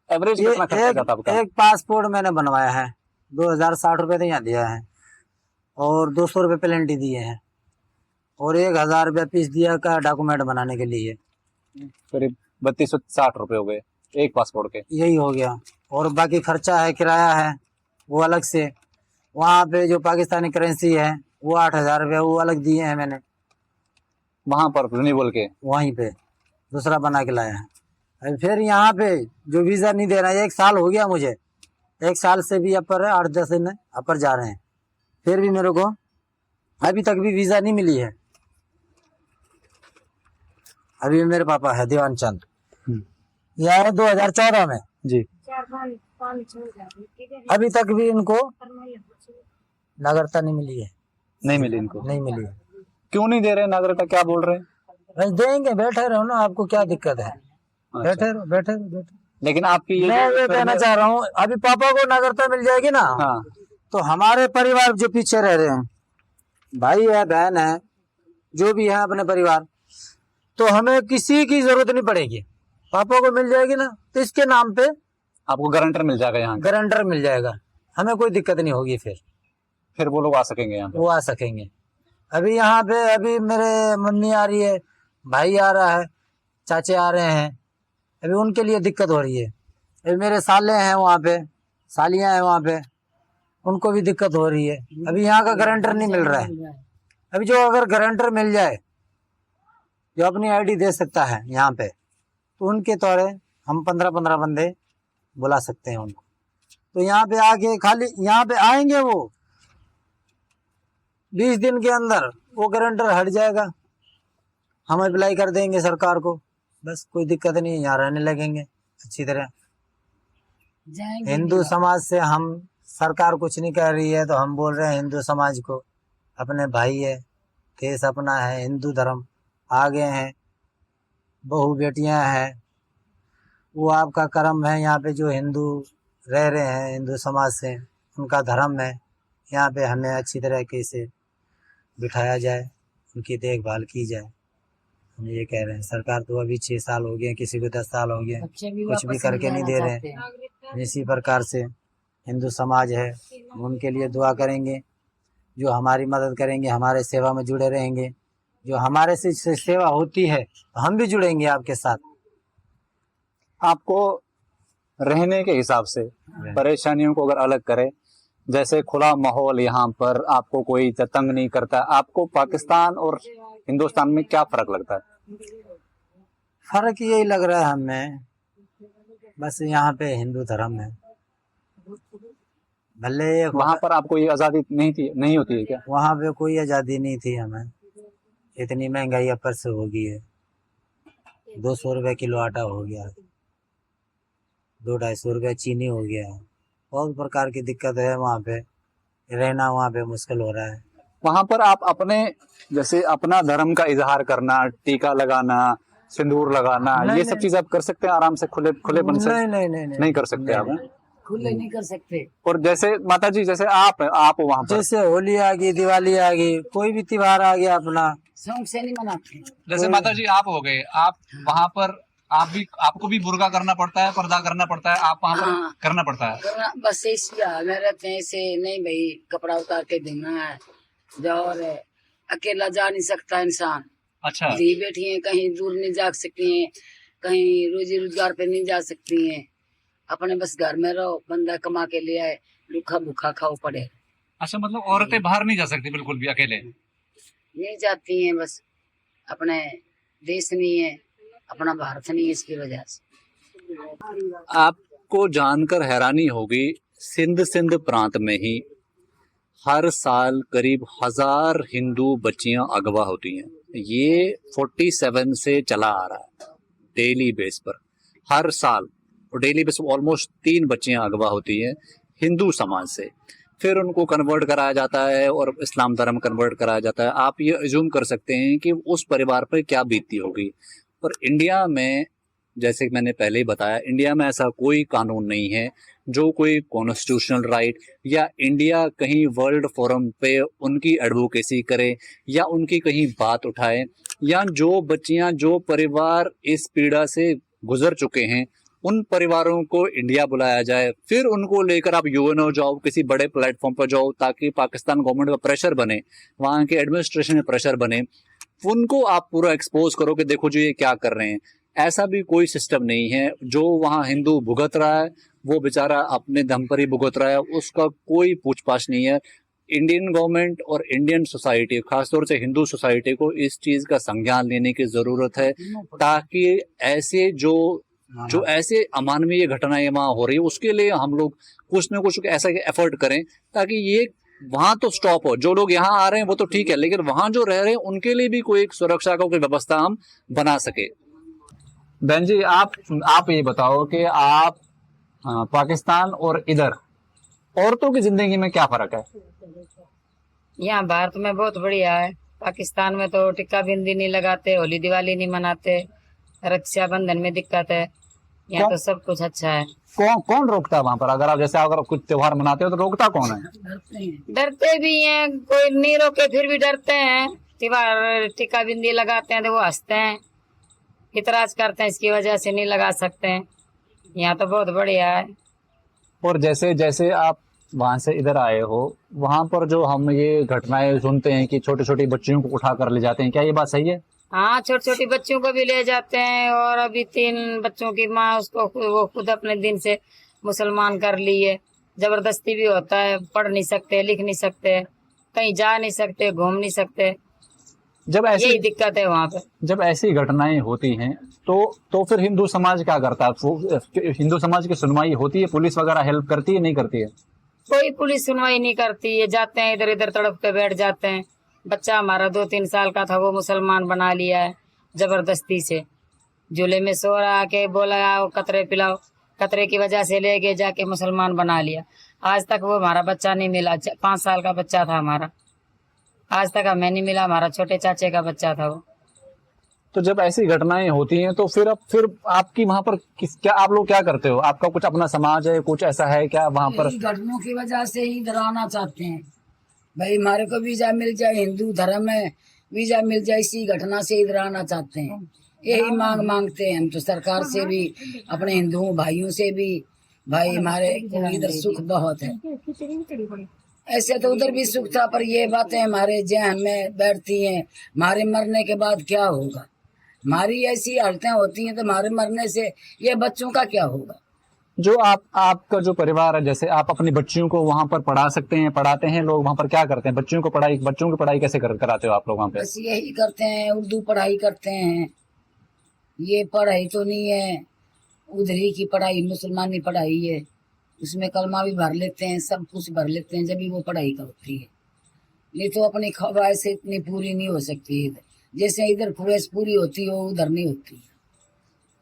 [SPEAKER 1] एवरेज कितना खर्चा जाता है आपका?
[SPEAKER 3] एक पासपोर्ट मैंने बनवाया है, 2060 रुपए तो यहाँ दिया है, और 200 रुपए पेनल्टी दिए हैं, और 1,000 रुपया फीस दिया का डॉक्यूमेंट बनाने के लिए।
[SPEAKER 1] करीब 3260 रुपए हो गए एक पासपोर्ट के।
[SPEAKER 3] यही हो गया, और बाकी खर्चा है, किराया है वो अलग से। वहाँ पे जो पाकिस्तानी करेंसी है वो 8,000 रुपया वो अलग दिए हैं मैंने,
[SPEAKER 1] वहां पर रिन्यूअल के
[SPEAKER 3] वहीं पे दूसरा बना के लाया है। अभी फिर यहाँ पे जो वीज़ा नहीं दे रहा है, 1 साल हो गया मुझे, 1 साल से भी अपर है, 8-10 दिन अपर जा रहे हैं, फिर भी मेरे को अभी तक भी वीज़ा नहीं मिली है। अभी मेरे पापा है दीवान चंद, यह है 2014 में
[SPEAKER 1] जी,
[SPEAKER 3] अभी तक भी इनको नागरिकता नहीं मिली है।
[SPEAKER 1] नहीं मिली इनको?
[SPEAKER 3] नहीं मिली है।
[SPEAKER 1] क्यों नहीं दे रहे नागरिकता, क्या बोल रहे हैं?
[SPEAKER 3] बस देंगे, बैठे रहो ना, आपको क्या दिक्कत है? बैठे रहो, बैठे रहो, बैठे।
[SPEAKER 1] लेकिन आपकी ये
[SPEAKER 3] मैं ये कहना चाह रहा हूँ, अभी पापा को नागरिकता मिल जाएगी ना,
[SPEAKER 1] हाँ
[SPEAKER 3] तो हमारे परिवार जो पीछे रह रहे हैं, भाई है, बहन है, जो भी है अपने परिवार, तो हमें किसी की जरूरत नहीं पड़ेगी। पापा को मिल जाएगी ना, तो इसके नाम पे
[SPEAKER 1] आपको गारंटर मिल जाएगा यहाँ का।
[SPEAKER 3] गारंटर मिल जाएगा, हमें कोई दिक्कत नहीं होगी।
[SPEAKER 1] फिर वो लोग आ सकेंगे यहाँ पे।
[SPEAKER 3] वो आ सकेंगे। अभी यहाँ पे अभी मेरे मम्मी आ रही है, भाई आ रहा है, चाचे आ रहे हैं, अभी उनके लिए दिक्कत हो रही है। अभी मेरे साले हैं वहाँ पे, सालियाँ हैं वहाँ पे, उनको भी दिक्कत हो रही है। अभी यहाँ का गारंटर नहीं मिल रहा है। अभी जो अगर गारंटर मिल जाए, जो अपनी आईडी दे सकता है यहाँ पे, तो उनके तौर हम 15-15 बंदे बुला सकते हैं उनको। तो यहाँ पे आके खाली यहाँ पे आएंगे, वो 20 दिन के अंदर वो गारंटर हट जाएगा, हम अप्लाई कर देंगे सरकार को, बस कोई दिक्कत नहीं है, यहाँ रहने लगेंगे अच्छी तरह। हिंदू समाज से हम, सरकार कुछ नहीं कर रही है तो हम बोल रहे हैं हिंदू समाज को, अपने भाई है, देश अपना है, हिंदू धर्म आगे हैं, बहू बेटियां हैं, वो आपका कर्म है। यहाँ पे जो हिंदू रह रहे हैं हिंदू समाज से, उनका धर्म है, यहाँ पे हमें अच्छी तरीके से बिठाया जाए, उनकी देखभाल की जाए। हम ये कह रहे हैं, सरकार तो अभी 6 साल हो गए, किसी को 10 साल हो गए, कुछ भी करके नहीं दे रहे हैं। इसी प्रकार से हिंदू समाज है, उनके लिए दुआ करेंगे, जो हमारी मदद करेंगे, हमारे सेवा में जुड़े रहेंगे। जो हमारे से सेवा होती है तो हम भी जुड़ेंगे आपके साथ।
[SPEAKER 1] आपको रहने के हिसाब से परेशानियों को अगर अलग करें, जैसे खुला माहौल, यहाँ पर आपको कोई तंग नहीं करता, आपको पाकिस्तान और हिंदुस्तान में क्या फर्क लगता है?
[SPEAKER 3] फर्क यही लग रहा है हमें, बस यहाँ पे हिंदू धर्म है, भले
[SPEAKER 1] वहाँ पर आपको ये आज़ादी नहीं होती है क्या?
[SPEAKER 3] वहाँ पे कोई आज़ादी नहीं थी हमें। इतनी महंगाई ऊपर से हो गई है, 200 रुपये किलो आटा हो गया, 200-250 रुपये चीनी हो गया, बहुत प्रकार की दिक्कत है। वहाँ पे रहना, वहाँ पे मुश्किल हो रहा है।
[SPEAKER 1] वहाँ पर आप अपने जैसे अपना धर्म का इजहार करना, टीका लगाना, सिंदूर लगाना, ये सब चीज आप कर सकते हैं आराम से, खुलेपन से? नहीं कर सकते आप?
[SPEAKER 4] खुले नहीं कर सकते।
[SPEAKER 1] और जैसे माता जी, जैसे आप वहाँ पर
[SPEAKER 3] जैसे होली आ गई, दिवाली आ गई, कोई भी त्योहार आ गया अपना,
[SPEAKER 4] शौक से नहीं मनाते।
[SPEAKER 1] जैसे माता जी आप हो गए, आप वहाँ पर आपको भी बुर्का करना पड़ता है, पर्दा करना पड़ता है, आप वहाँ पर करना पड़ता है?
[SPEAKER 4] बस इसी हाल में रहते हैं, ऐसे नहीं भाई कपड़ा उतार के देना है, और अकेला जा नहीं सकता इंसान।
[SPEAKER 1] अच्छा,
[SPEAKER 4] धी बैठी है, कहीं दूर नहीं जा सकती हैं, कहीं रोजी रोजगार पे नहीं जा सकती हैं, अपने बस घर में रहो, बंदा कमा के ले आए, भूखा भूखा खाओ पड़े।
[SPEAKER 1] अच्छा, मतलब औरतें बाहर नहीं जा सकती बिल्कुल भी अकेले?
[SPEAKER 4] नहीं जाती हैं, बस अपने देश नहीं है, अपना भारत नहीं है, इसकी वजह से।
[SPEAKER 1] आपको जानकर हैरानी होगी, सिंध प्रांत में ही हर साल करीब 1000 हिंदू बच्चियां अगवा होती हैं। ये 47 से चला आ रहा है डेली बेस पर, हर साल, और डेली बेस पर ऑलमोस्ट 3 बच्चियां अगवा होती हैं हिंदू समाज से। फिर उनको कन्वर्ट कराया जाता है और इस्लाम धर्म कन्वर्ट कराया जाता है। आप ये अज्यूम कर सकते हैं कि उस परिवार पर क्या बीतती होगी। और इंडिया में, जैसे मैंने पहले ही बताया, इंडिया में ऐसा कोई कानून नहीं है जो कोई कॉन्स्टिट्यूशनल राइट, या इंडिया कहीं वर्ल्ड फोरम पे उनकी एडवोकेसी करे या उनकी कहीं बात उठाए, या जो बच्चियां, जो परिवार इस पीड़ा से गुजर चुके हैं, उन परिवारों को इंडिया बुलाया जाए, फिर उनको लेकर आप यूएनओ जाओ, किसी बड़े प्लेटफॉर्म पर जाओ, ताकि पाकिस्तान गवर्नमेंट का प्रेशर बने, वहाँ के एडमिनिस्ट्रेशन में प्रेशर बने, उनको आप पूरा एक्सपोज करो कि देखो जो ये क्या कर रहे हैं। ऐसा भी कोई सिस्टम नहीं है। जो वहाँ हिंदू भुगत रहा है वो बेचारा अपने दम पर ही भुगत रहा है, उसका कोई पूछपाछ नहीं है। इंडियन गवर्नमेंट और इंडियन सोसाइटी, खासतौर से हिंदू सोसाइटी को इस चीज का संज्ञान लेने की जरूरत है, ताकि ऐसे जो ऐसे अमानवीय घटनाएं वहाँ हो रही है उसके लिए हम लोग कुछ न कुछ ऐसा एफर्ट करें, ताकि ये वहां तो स्टॉप हो। जो लोग यहाँ आ रहे हैं वो तो ठीक है, लेकिन वहां जो रह रहे हैं उनके लिए भी कोई एक सुरक्षा का कोई व्यवस्था हम बना सके। बहन जी, आप ये बताओ कि आप पाकिस्तान और इधर औरतों की जिंदगी में क्या फर्क है?
[SPEAKER 4] यहाँ भारत में बहुत बढ़िया है, पाकिस्तान में तो टिक्का बिंदी नहीं लगाते, होली दिवाली नहीं मनाते, रक्षाबंधन में दिक्कत है। यहाँ तो सब कुछ अच्छा है।
[SPEAKER 1] कौन रोकता है वहां पर? अगर आप जैसे अगर कुछ त्योहार मनाते हो तो रोकता कौन है?
[SPEAKER 4] डरते भी हैं, कोई नहीं रोके फिर भी डरते हैं। त्योहार टिक्का बिंदी लगाते हैं तो वो हंसते हैं, इतराज करते हैं, इसकी वजह से नहीं लगा सकते हैं। यहाँ तो बहुत बढ़िया है।
[SPEAKER 1] और जैसे जैसे आप वहां से इधर आए हो, वहां पर जो हम ये घटनाएं सुनते हैं कि छोटे छोटे बच्चियों को उठा कर ले जाते हैं, क्या ये बात सही है?
[SPEAKER 4] हाँ, छोटी छोटी बच्चियों को भी ले जाते हैं। और अभी 3 बच्चों की माँ उसको वो खुद अपने दिन से मुसलमान कर ली है। जबरदस्ती भी होता है, पढ़ नहीं सकते, लिख नहीं सकते, कहीं जा नहीं सकते, घूम नहीं सकते।
[SPEAKER 1] जब ऐसी
[SPEAKER 4] यही दिक्कत है वहाँ पे।
[SPEAKER 1] जब ऐसी घटनाएं होती हैं तो फिर हिंदू समाज क्या करता है? हिंदू समाज की सुनवाई होती है? पुलिस वगैरह हेल्प करती है, नहीं करती है?
[SPEAKER 4] कोई पुलिस सुनवाई नहीं करती है, जाते हैं इधर इधर तड़प के बैठ जाते हैं। बच्चा हमारा 2-3 साल का था, वो मुसलमान बना लिया है जबरदस्ती से। झूले में सो रहा के बोला आओ कतरे पिलाओ, कतरे की वजह से ले गए जाके मुसलमान बना लिया। आज तक वो हमारा बच्चा नहीं मिला। 5 साल का बच्चा था हमारा, आज तक हमें नहीं मिला। हमारा छोटे चाचे का बच्चा था वो।
[SPEAKER 1] तो जब ऐसी घटनाएं होती हैं तो फिर आपकी वहां पर क्या आप लोग क्या करते हो? आपका कुछ अपना समाज है, कुछ ऐसा है क्या वहां पर?
[SPEAKER 4] घटनाओं की वजह से ही इधर आना चाहते हैं भाई, हमारे को वीजा मिल जाए, हिंदू धर्म में वीजा मिल जाए, इसी घटना से इधर आना चाहते हैं। यही मांग मांगते हैं हम तो सरकार से भी, अपने हिंदू भाइयों से भी। भाई हमारे को इधर सुख बहुत है, ऐसे तो उधर भी सुख था, पर ये बातें हमारे जहन में बैठती हैं। हमारे मरने के बाद क्या होगा? हमारी ऐसी हालतें होती हैं तो हमारे मरने से ये बच्चों का क्या होगा?
[SPEAKER 1] जो आपका जो परिवार है, जैसे आप अपनी बच्चियों को वहां पर पढ़ा सकते हैं, पढ़ाते हैं लोग वहां पर, क्या करते हैं? बच्चों की पढ़ाई कैसे कराते हो आप लोग वहां पे?
[SPEAKER 4] बस यही करते हैं, उर्दू पढ़ाई करते हैं। ये पढ़ाई तो नहीं है, उधरी की पढ़ाई मुसलमानी पढ़ाई है, उसमें कलमा भी भर लेते हैं, सब कुछ भर लेते हैं, जब भी वो पढ़ाई का होती है। नहीं तो अपनी ख्वाहिश इतनी पूरी नहीं हो सकती इधर, जैसे इधर ख्वाहिश पूरी होती हो उधर नहीं होती।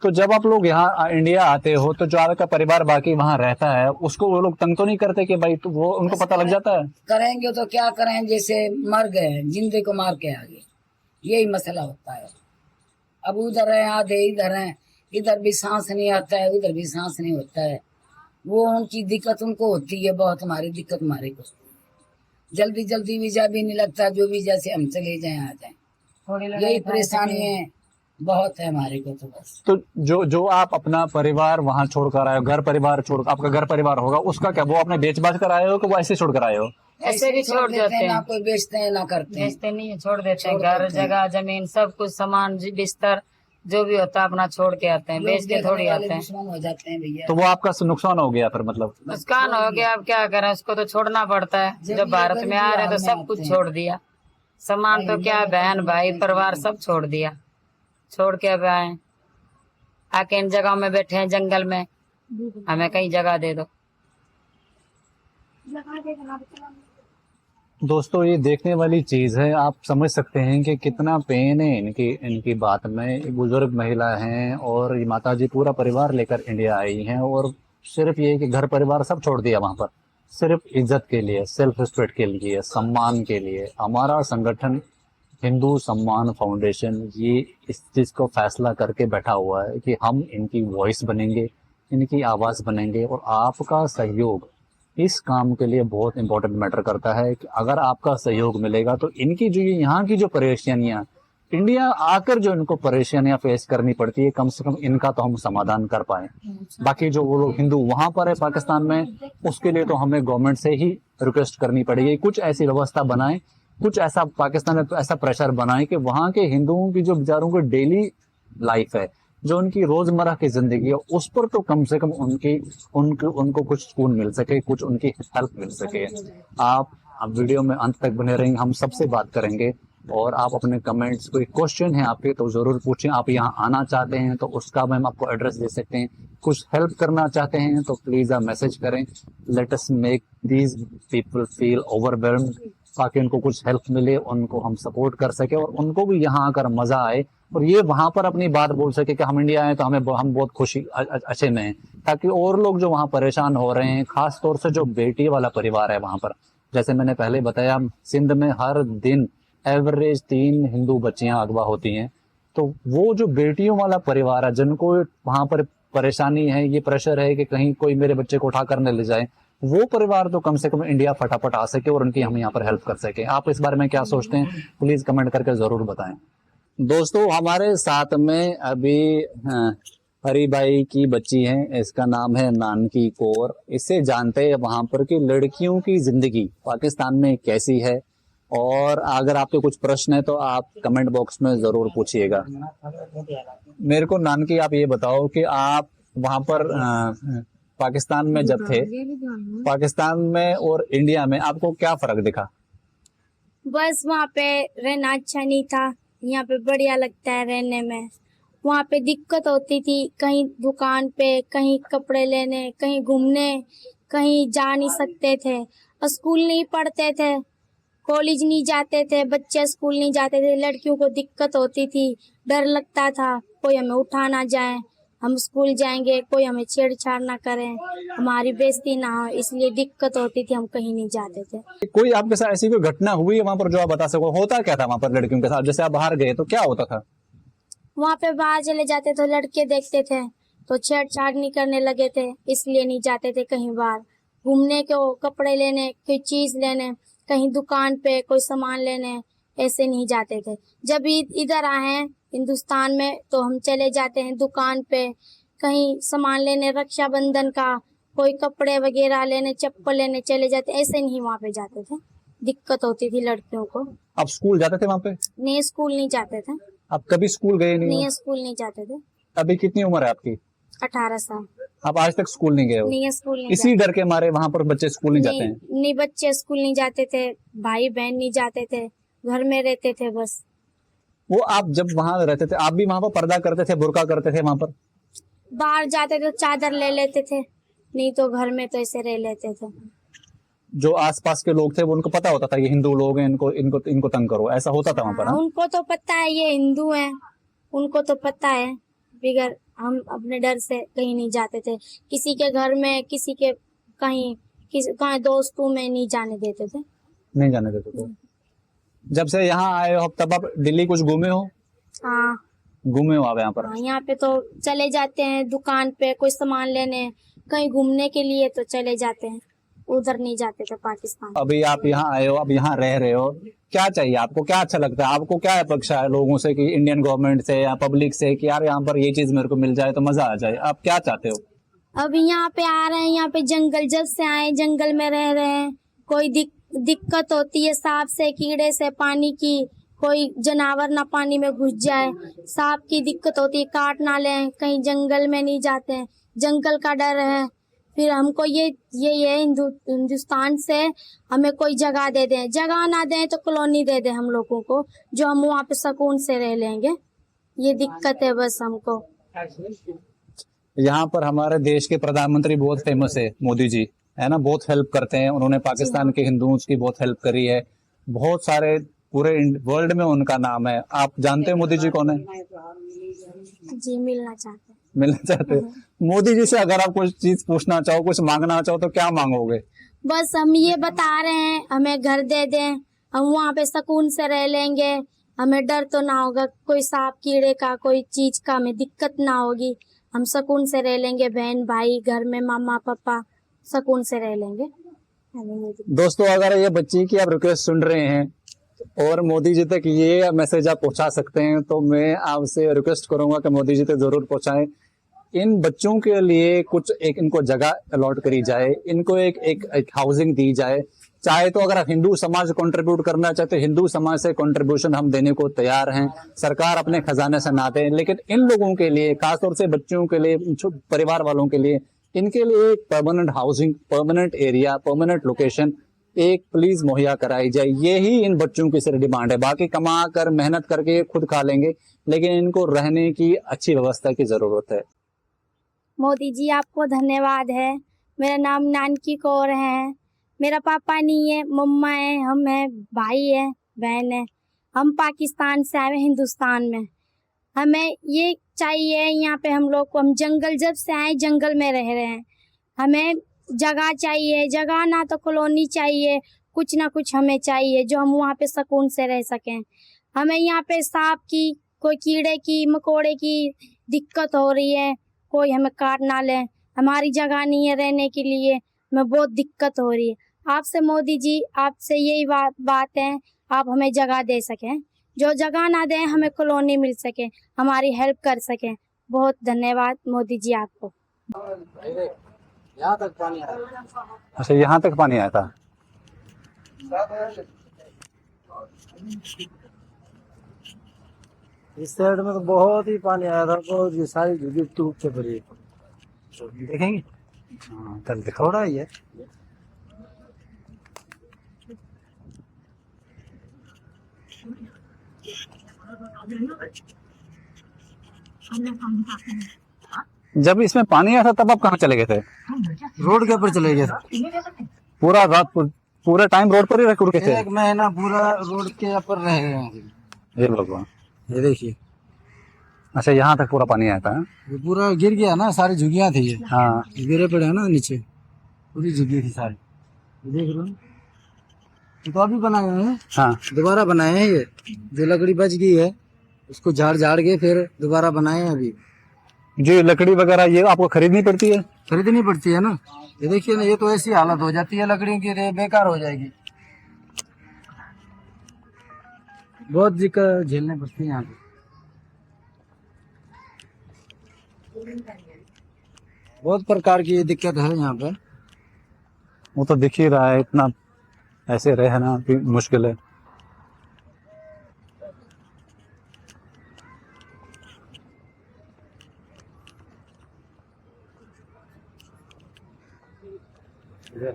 [SPEAKER 1] तो जब आप लोग यहाँ इंडिया आते हो तो जो आपका परिवार बाकी वहाँ रहता है, उसको वो लोग तंग तो नहीं करते कि भाई तो वो उनको पता लग जाता है?
[SPEAKER 4] करेंगे तो क्या करें, जैसे मर गए जिंदे को मार के आ गए, यही मसला होता है। अब उधर है आधे इधर हैं, इधर भी सांस नहीं आता है, उधर भी सांस नहीं होता है। वो उनकी दिक्कत उनको होती है बहुत, हमारी दिक्कत हमारे को। जल्दी जल्दी वीजा भी नहीं लगता, जो वीजा से हम चले जाए आ जाए, यही परेशानी है बहुत है हमारे को। तो बस
[SPEAKER 1] तो जो आप अपना परिवार वहाँ छोड़कर आए हो, घर परिवार छोड़, आपका घर परिवार होगा उसका क्या, वो आपने बेच बाच कर आए हो कि वो ऐसे छोड़ कर आए हो?
[SPEAKER 4] ऐसे भी छोड़ देते हैं, ना कोई बेचते हैं ना करते हैं। बेचते नहीं है, छोड़ देते हैं। घर जगह जमीन सब कुछ सामान बिस्तर जो भी होता है अपना छोड़ के आते हैं, बेच के थोड़ी आते हैं। दुश्मन हो जाते हैं भैया।
[SPEAKER 1] तो वो आपका नुकसान हो गया फिर, मतलब
[SPEAKER 4] नुकसान हो गया। अब क्या करें, उसको तो छोड़ना पड़ता है। जब भारत में आ रहे तो सब कुछ छोड़ दिया, सामान तो क्या, बहन भाई परिवार सब छोड़ दिया, छोड़ के अब आए, आके इन जगहों में बैठे हैं जंगल में, हमें कहीं जगह दे दो।
[SPEAKER 1] दोस्तों ये देखने वाली चीज है, आप समझ सकते हैं कि कितना पेन है इनकी बात में। बुजुर्ग महिला हैं और ये माता जी पूरा परिवार लेकर इंडिया आई हैं, और सिर्फ ये कि घर परिवार सब छोड़ दिया वहां पर, सिर्फ इज्जत के लिए, सेल्फ रिस्पेक्ट के लिए, सम्मान के लिए। हमारा संगठन हिंदू सम्मान फाउंडेशन ये इस चीज को फैसला करके बैठा हुआ है कि हम इनकी वॉइस बनेंगे, इनकी आवाज बनेंगे, और आपका सहयोग इस काम के लिए बहुत इंपॉर्टेंट मैटर करता है। कि अगर आपका सहयोग मिलेगा तो इनकी जो यहाँ की जो परेशानियां, इंडिया आकर जो इनको परेशानियां फेस करनी पड़ती है, कम से कम इनका तो हम समाधान कर पाए। बाकी जो वो लोग हिंदू वहां पर है पाकिस्तान में, उसके लिए तो हमें गवर्नमेंट से ही रिक्वेस्ट करनी पड़ेगी, कुछ ऐसी व्यवस्था बनाए, कुछ ऐसा पाकिस्तान में ऐसा प्रेशर बनाए कि वहां के हिंदुओं की जो बेचारों की डेली लाइफ है, जो उनकी रोजमर्रा की जिंदगी है, उस पर तो कम से कम उनको कुछ सुकून मिल सके, कुछ उनकी हेल्प मिल सके। आप वीडियो में अंत तक बने रहेंगे, हम सबसे बात करेंगे। और आप अपने कमेंट्स, कोई क्वेश्चन है आपके तो जरूर पूछें। आप यहाँ आना चाहते हैं तो उसका भी हम आपको एड्रेस दे सकते हैं। कुछ हेल्प करना चाहते हैं तो प्लीज आप मैसेज करें। Let us make these people feel overwhelmed, ताकि उनको कुछ हेल्प मिले, उनको हम सपोर्ट कर सके और उनको भी यहाँ आकर मजा आए, और ये वहां पर अपनी बात बोल सके कि हम इंडिया आए तो हम बहुत खुशी अच्छे में हैं, ताकि और लोग जो वहाँ परेशान हो रहे हैं, खास तौर से जो बेटी वाला परिवार है वहां पर। जैसे मैंने पहले बताया, सिंध में हर दिन एवरेज 3 हिंदू बच्चियां अगवा होती हैं। तो वो जो बेटियों वाला परिवार है, जिनको वहां पर परेशानी है, ये प्रेशर है कि कहीं कोई मेरे बच्चे को उठा कर न ले जाए, वो परिवार तो कम से कम इंडिया फटाफट आ सके और उनकी हम यहाँ पर हेल्प कर सके। आप इस बारे में क्या सोचते हैं, प्लीज कमेंट करके जरूर बताएं। दोस्तों, हमारे साथ में अभी हरी भाई की बच्ची है, इसका नाम है नानकी कौर। इससे जानते हैं वहां पर की लड़कियों की जिंदगी पाकिस्तान में कैसी है, और अगर आपके कुछ प्रश्न है तो आप कमेंट बॉक्स में जरूर पूछिएगा। मेरे को नानकी आप ये बताओ कि आप वहां पर पाकिस्तान में जब थे, पाकिस्तान में और इंडिया में आपको क्या फर्क दिखा?
[SPEAKER 2] बस वहाँ पे रहना अच्छा नहीं था, यहाँ पे बढ़िया लगता है रहने में। वहाँ पे दिक्कत होती थी, कहीं दुकान पे, कहीं कपड़े लेने, कहीं घूमने, कहीं जा नहीं सकते थे, स्कूल नहीं पढ़ते थे, कॉलेज नहीं जाते थे, बच्चे स्कूल नहीं जाते थे, लड़कियों को दिक्कत होती थी, डर लगता था कोई हमें उठा ना जाए, हम स्कूल जाएंगे कोई हमें छेड़छाड़ ना करे, हमारी बेइज्जती ना हो, इसलिए दिक्कत होती थी, हम कहीं नहीं जाते थे।
[SPEAKER 1] कोई आपके साथ ऐसी कोई घटना हुई है वहां पर जो आप बता सको? होता क्या था वहां पर लड़कियों के साथ? जैसे आप बाहर गए तो क्या होता था?
[SPEAKER 2] वहाँ पे बाहर चले जाते तो लड़के देखते थे तो छेड़छाड़ नहीं करने लगे थे, इसलिए नहीं जाते थे कहीं बाहर घूमने को, कपड़े लेने, कोई चीज लेने, कहीं दुकान पे कोई सामान लेने, ऐसे नहीं जाते थे। जब इधर आए हैं हिंदुस्तान में तो हम चले जाते हैं दुकान पे, कहीं सामान लेने, रक्षाबंधन का कोई कपड़े वगैरह लेने, चप्पल लेने चले जाते, ऐसे नहीं वहाँ पे जाते थे, दिक्कत होती थी लड़कियों को।
[SPEAKER 1] आप स्कूल जाते थे वहां पे?
[SPEAKER 2] नहीं, स्कूल नहीं जाते थे।
[SPEAKER 1] आप कभी स्कूल गए नहीं?
[SPEAKER 2] नहीं, स्कूल नहीं जाते थे।
[SPEAKER 1] अभी कितनी उम्र है आपकी?
[SPEAKER 2] 18 साल।
[SPEAKER 1] आप आज तक स्कूल नहीं गए हो?
[SPEAKER 2] नहीं, स्कूल नहीं
[SPEAKER 1] इसी डर के मारे वहां पर बच्चे स्कूल नहीं जाते हैं?
[SPEAKER 2] नहीं, बच्चे स्कूल नहीं जाते थे, भाई बहन नहीं जाते थे, घर में रहते थे बस।
[SPEAKER 1] वो आप जब वहां रहते थे, आप भी वहां पर पर्दा करते थे, बुर्का करते थे वहां पर?
[SPEAKER 2] बाहर जाते तो चादर ले लेते थे, नहीं तो घर में तो ऐसे रह लेते थे।
[SPEAKER 1] जो आसपास के लोग थे वो उनको पता होता था ये हिंदू लोग हैं, इनको इनको इनको तंग करो, ऐसा होता था वहां पर? हाँ?
[SPEAKER 2] उनको तो पता है ये हिंदू हैं, उनको तो पता है, बिगर हम अपने डर से कहीं नहीं जाते थे, किसी के घर में, किसी के कहीं दोस्तों में नहीं जाने देते थे।
[SPEAKER 1] नहीं जाने देते थे। जब से यहाँ आए हो तब आप दिल्ली कुछ घूमे हो?
[SPEAKER 2] हाँ,
[SPEAKER 1] घूमे हो आप यहाँ पर?
[SPEAKER 2] हाँ, यहाँ पे तो चले जाते हैं दुकान पे कोई सामान लेने, कहीं घूमने के लिए तो चले जाते हैं, उधर नहीं जाते थे पाकिस्तान।
[SPEAKER 1] अभी आप यहाँ आए हो, अब यहाँ रह रहे हो, क्या चाहिए आपको? क्या अच्छा लगता है आपको? क्या अपेक्षा है लोगों से, कि इंडियन गवर्नमेंट से या पब्लिक से, कि यार यहाँ पर ये चीज मेरे को मिल जाए तो मजा आ जाए? आप क्या चाहते हो?
[SPEAKER 2] अब यहाँ पे आ रहे हैं, यहाँ पे जंगल, जब से आए जंगल में रह रहे हैं, कोई दिक्कत होती है सांप से, कीड़े से, पानी की, कोई जानवर ना पानी में घुस जाए, सांप की दिक्कत होती है, काट ना लें, कहीं जंगल में नहीं जाते हैं, जंगल का डर है। फिर हमको ये हिंदुस्तान से हमें कोई जगह दे दें, जगह ना दें तो कॉलोनी दे दें हम लोगों को, जो हम वहाँ पे सुकून से रह लेंगे, ये दिक्कत है बस हमको।
[SPEAKER 1] यहाँ पर हमारे देश के प्रधानमंत्री बहुत फेमस है, मोदी जी है ना, बहुत हेल्प करते हैं उन्होंने, पाकिस्तान के हिंदुओं की बहुत हेल्प करी है, बहुत सारे पूरे वर्ल्ड में उनका नाम है। आप जानते हैं मोदी जी कौन है?
[SPEAKER 2] जी, मिलना चाहते हैं।
[SPEAKER 1] मिलना चाहते हैं मोदी जी से? अगर आप कुछ चीज पूछना चाहो, कुछ मांगना चाहो तो क्या मांगोगे?
[SPEAKER 2] बस हम ये बता रहे हैं, हमें घर दे दें, हम वहाँ पे सुकून से रह लेंगे, हमें डर तो ना होगा कोई सांप कीड़े का, कोई चीज का हमें दिक्कत ना होगी, हम सुकून से रह लेंगे, बहन भाई, घर में मामा पापा, सुकून से रह लेंगे।
[SPEAKER 1] दोस्तों, अगर ये बच्ची की आप रिक्वेस्ट सुन रहे हैं और मोदी जी तक ये मैसेज आप पहुंचा सकते हैं तो मैं आपसे रिक्वेस्ट करूंगा कि मोदी जी तक जरूर पहुंचाएं। इन बच्चों के लिए कुछ एक इनको जगह अलॉट करी जाए, इनको एक हाउसिंग दी जाए, चाहे तो अगर आप हिंदू समाज कंट्रीब्यूट करना चाहते हैं, हिंदू समाज से कंट्रीब्यूशन हम देने को तैयार हैं, सरकार अपने खजाने से ना दे, लेकिन इन लोगों के लिए, खासतौर से बच्चों के लिए, परिवार वालों के लिए, इनके लिए एक permanent housing, permanent area, permanent location एक प्लीज मुहैया कराई जाए। यही इन बच्चों की सिर्फ डिमांड है। बाकी कमा कर मेहनत करके खुद खा लेंगे, लेकिन इनको रहने की अच्छी व्यवस्था की जरूरत है।
[SPEAKER 2] मोदी जी आपको धन्यवाद है। मेरा नाम नानकी कौर है, मेरा पापा नहीं है, मम्मा है, हम है, भाई है, बहन है, हम पाकिस्तान से आए हिंदुस्तान में। हमें ये चाहिए, यहाँ पे हम लोग को, हम जंगल, जब से आए जंगल में रह रहे हैं, हमें जगह चाहिए, जगह ना तो कॉलोनी चाहिए, कुछ ना कुछ हमें चाहिए जो हम वहाँ पे सुकून से रह सकें। हमें यहाँ पे सांप की, कोई कीड़े की, मकोड़े की दिक्कत हो रही है, कोई हमें काट ना ले, हमारी जगह नहीं है रहने के लिए, हमें बहुत दिक्कत हो रही है। आपसे मोदी जी, आपसे यही बात है, आप हमें जगह दे सकें, जो जगह ना दें हमें कॉलोनी मिल सके, हमारी हेल्प कर सकें। बहुत धन्यवाद मोदी जी आपको।
[SPEAKER 3] यहाँ तक पानी आया।
[SPEAKER 1] अच्छा, यहाँ तक पानी आया था।
[SPEAKER 3] इस साइड में तो बहुत ही पानी आया था, बहुत ये सारी झुग्गी टूट के पड़ी है। देखेंगे,
[SPEAKER 1] हाँ, तब दिखाओ।
[SPEAKER 3] थोड़ा ही है।
[SPEAKER 1] जब इसमें पानी आया था तब आप कहाँ चले गए थे?
[SPEAKER 3] रोड के ऊपर चले गए थे।
[SPEAKER 1] पूरा रात पूरा टाइम रोड पर ही रुके थे?
[SPEAKER 3] 1 महीना पूरा रोड के ऊपर रह गए हैं।
[SPEAKER 1] ये भगवान,
[SPEAKER 3] ये देखिए,
[SPEAKER 1] अच्छा यहाँ तक पूरा पानी आया था।
[SPEAKER 3] ये पूरा गिर गया ना, सारी झुग्गियां थी ये।
[SPEAKER 1] हाँ,
[SPEAKER 3] गिरे पड़े हैं ना नीचे, पूरी झुग्गी थी सारी। ये देख रहे हो, ये तो अभी बनाए हैं,
[SPEAKER 1] हाँ,
[SPEAKER 3] दोबारा बनाए हैं। ये जो लकड़ी बच गई है उसको झाड़ के फिर दोबारा बनाए हैं। अभी
[SPEAKER 1] जो लकड़ी वगैरह ये आपको खरीदनी पड़ती है?
[SPEAKER 3] खरीदनी पड़ती है ना। ये देखिए ना, ये तो ऐसी हालत हो जाती है लकड़ियों की, बेकार हो जाएगी। बहुत दिक्कत झेलने पड़ती है यहाँ पे। बहुत प्रकार की दिक्कत है यहाँ पे।
[SPEAKER 1] वो तो दिख ही रहा है, इतना ऐसे रहना भी मुश्किल है।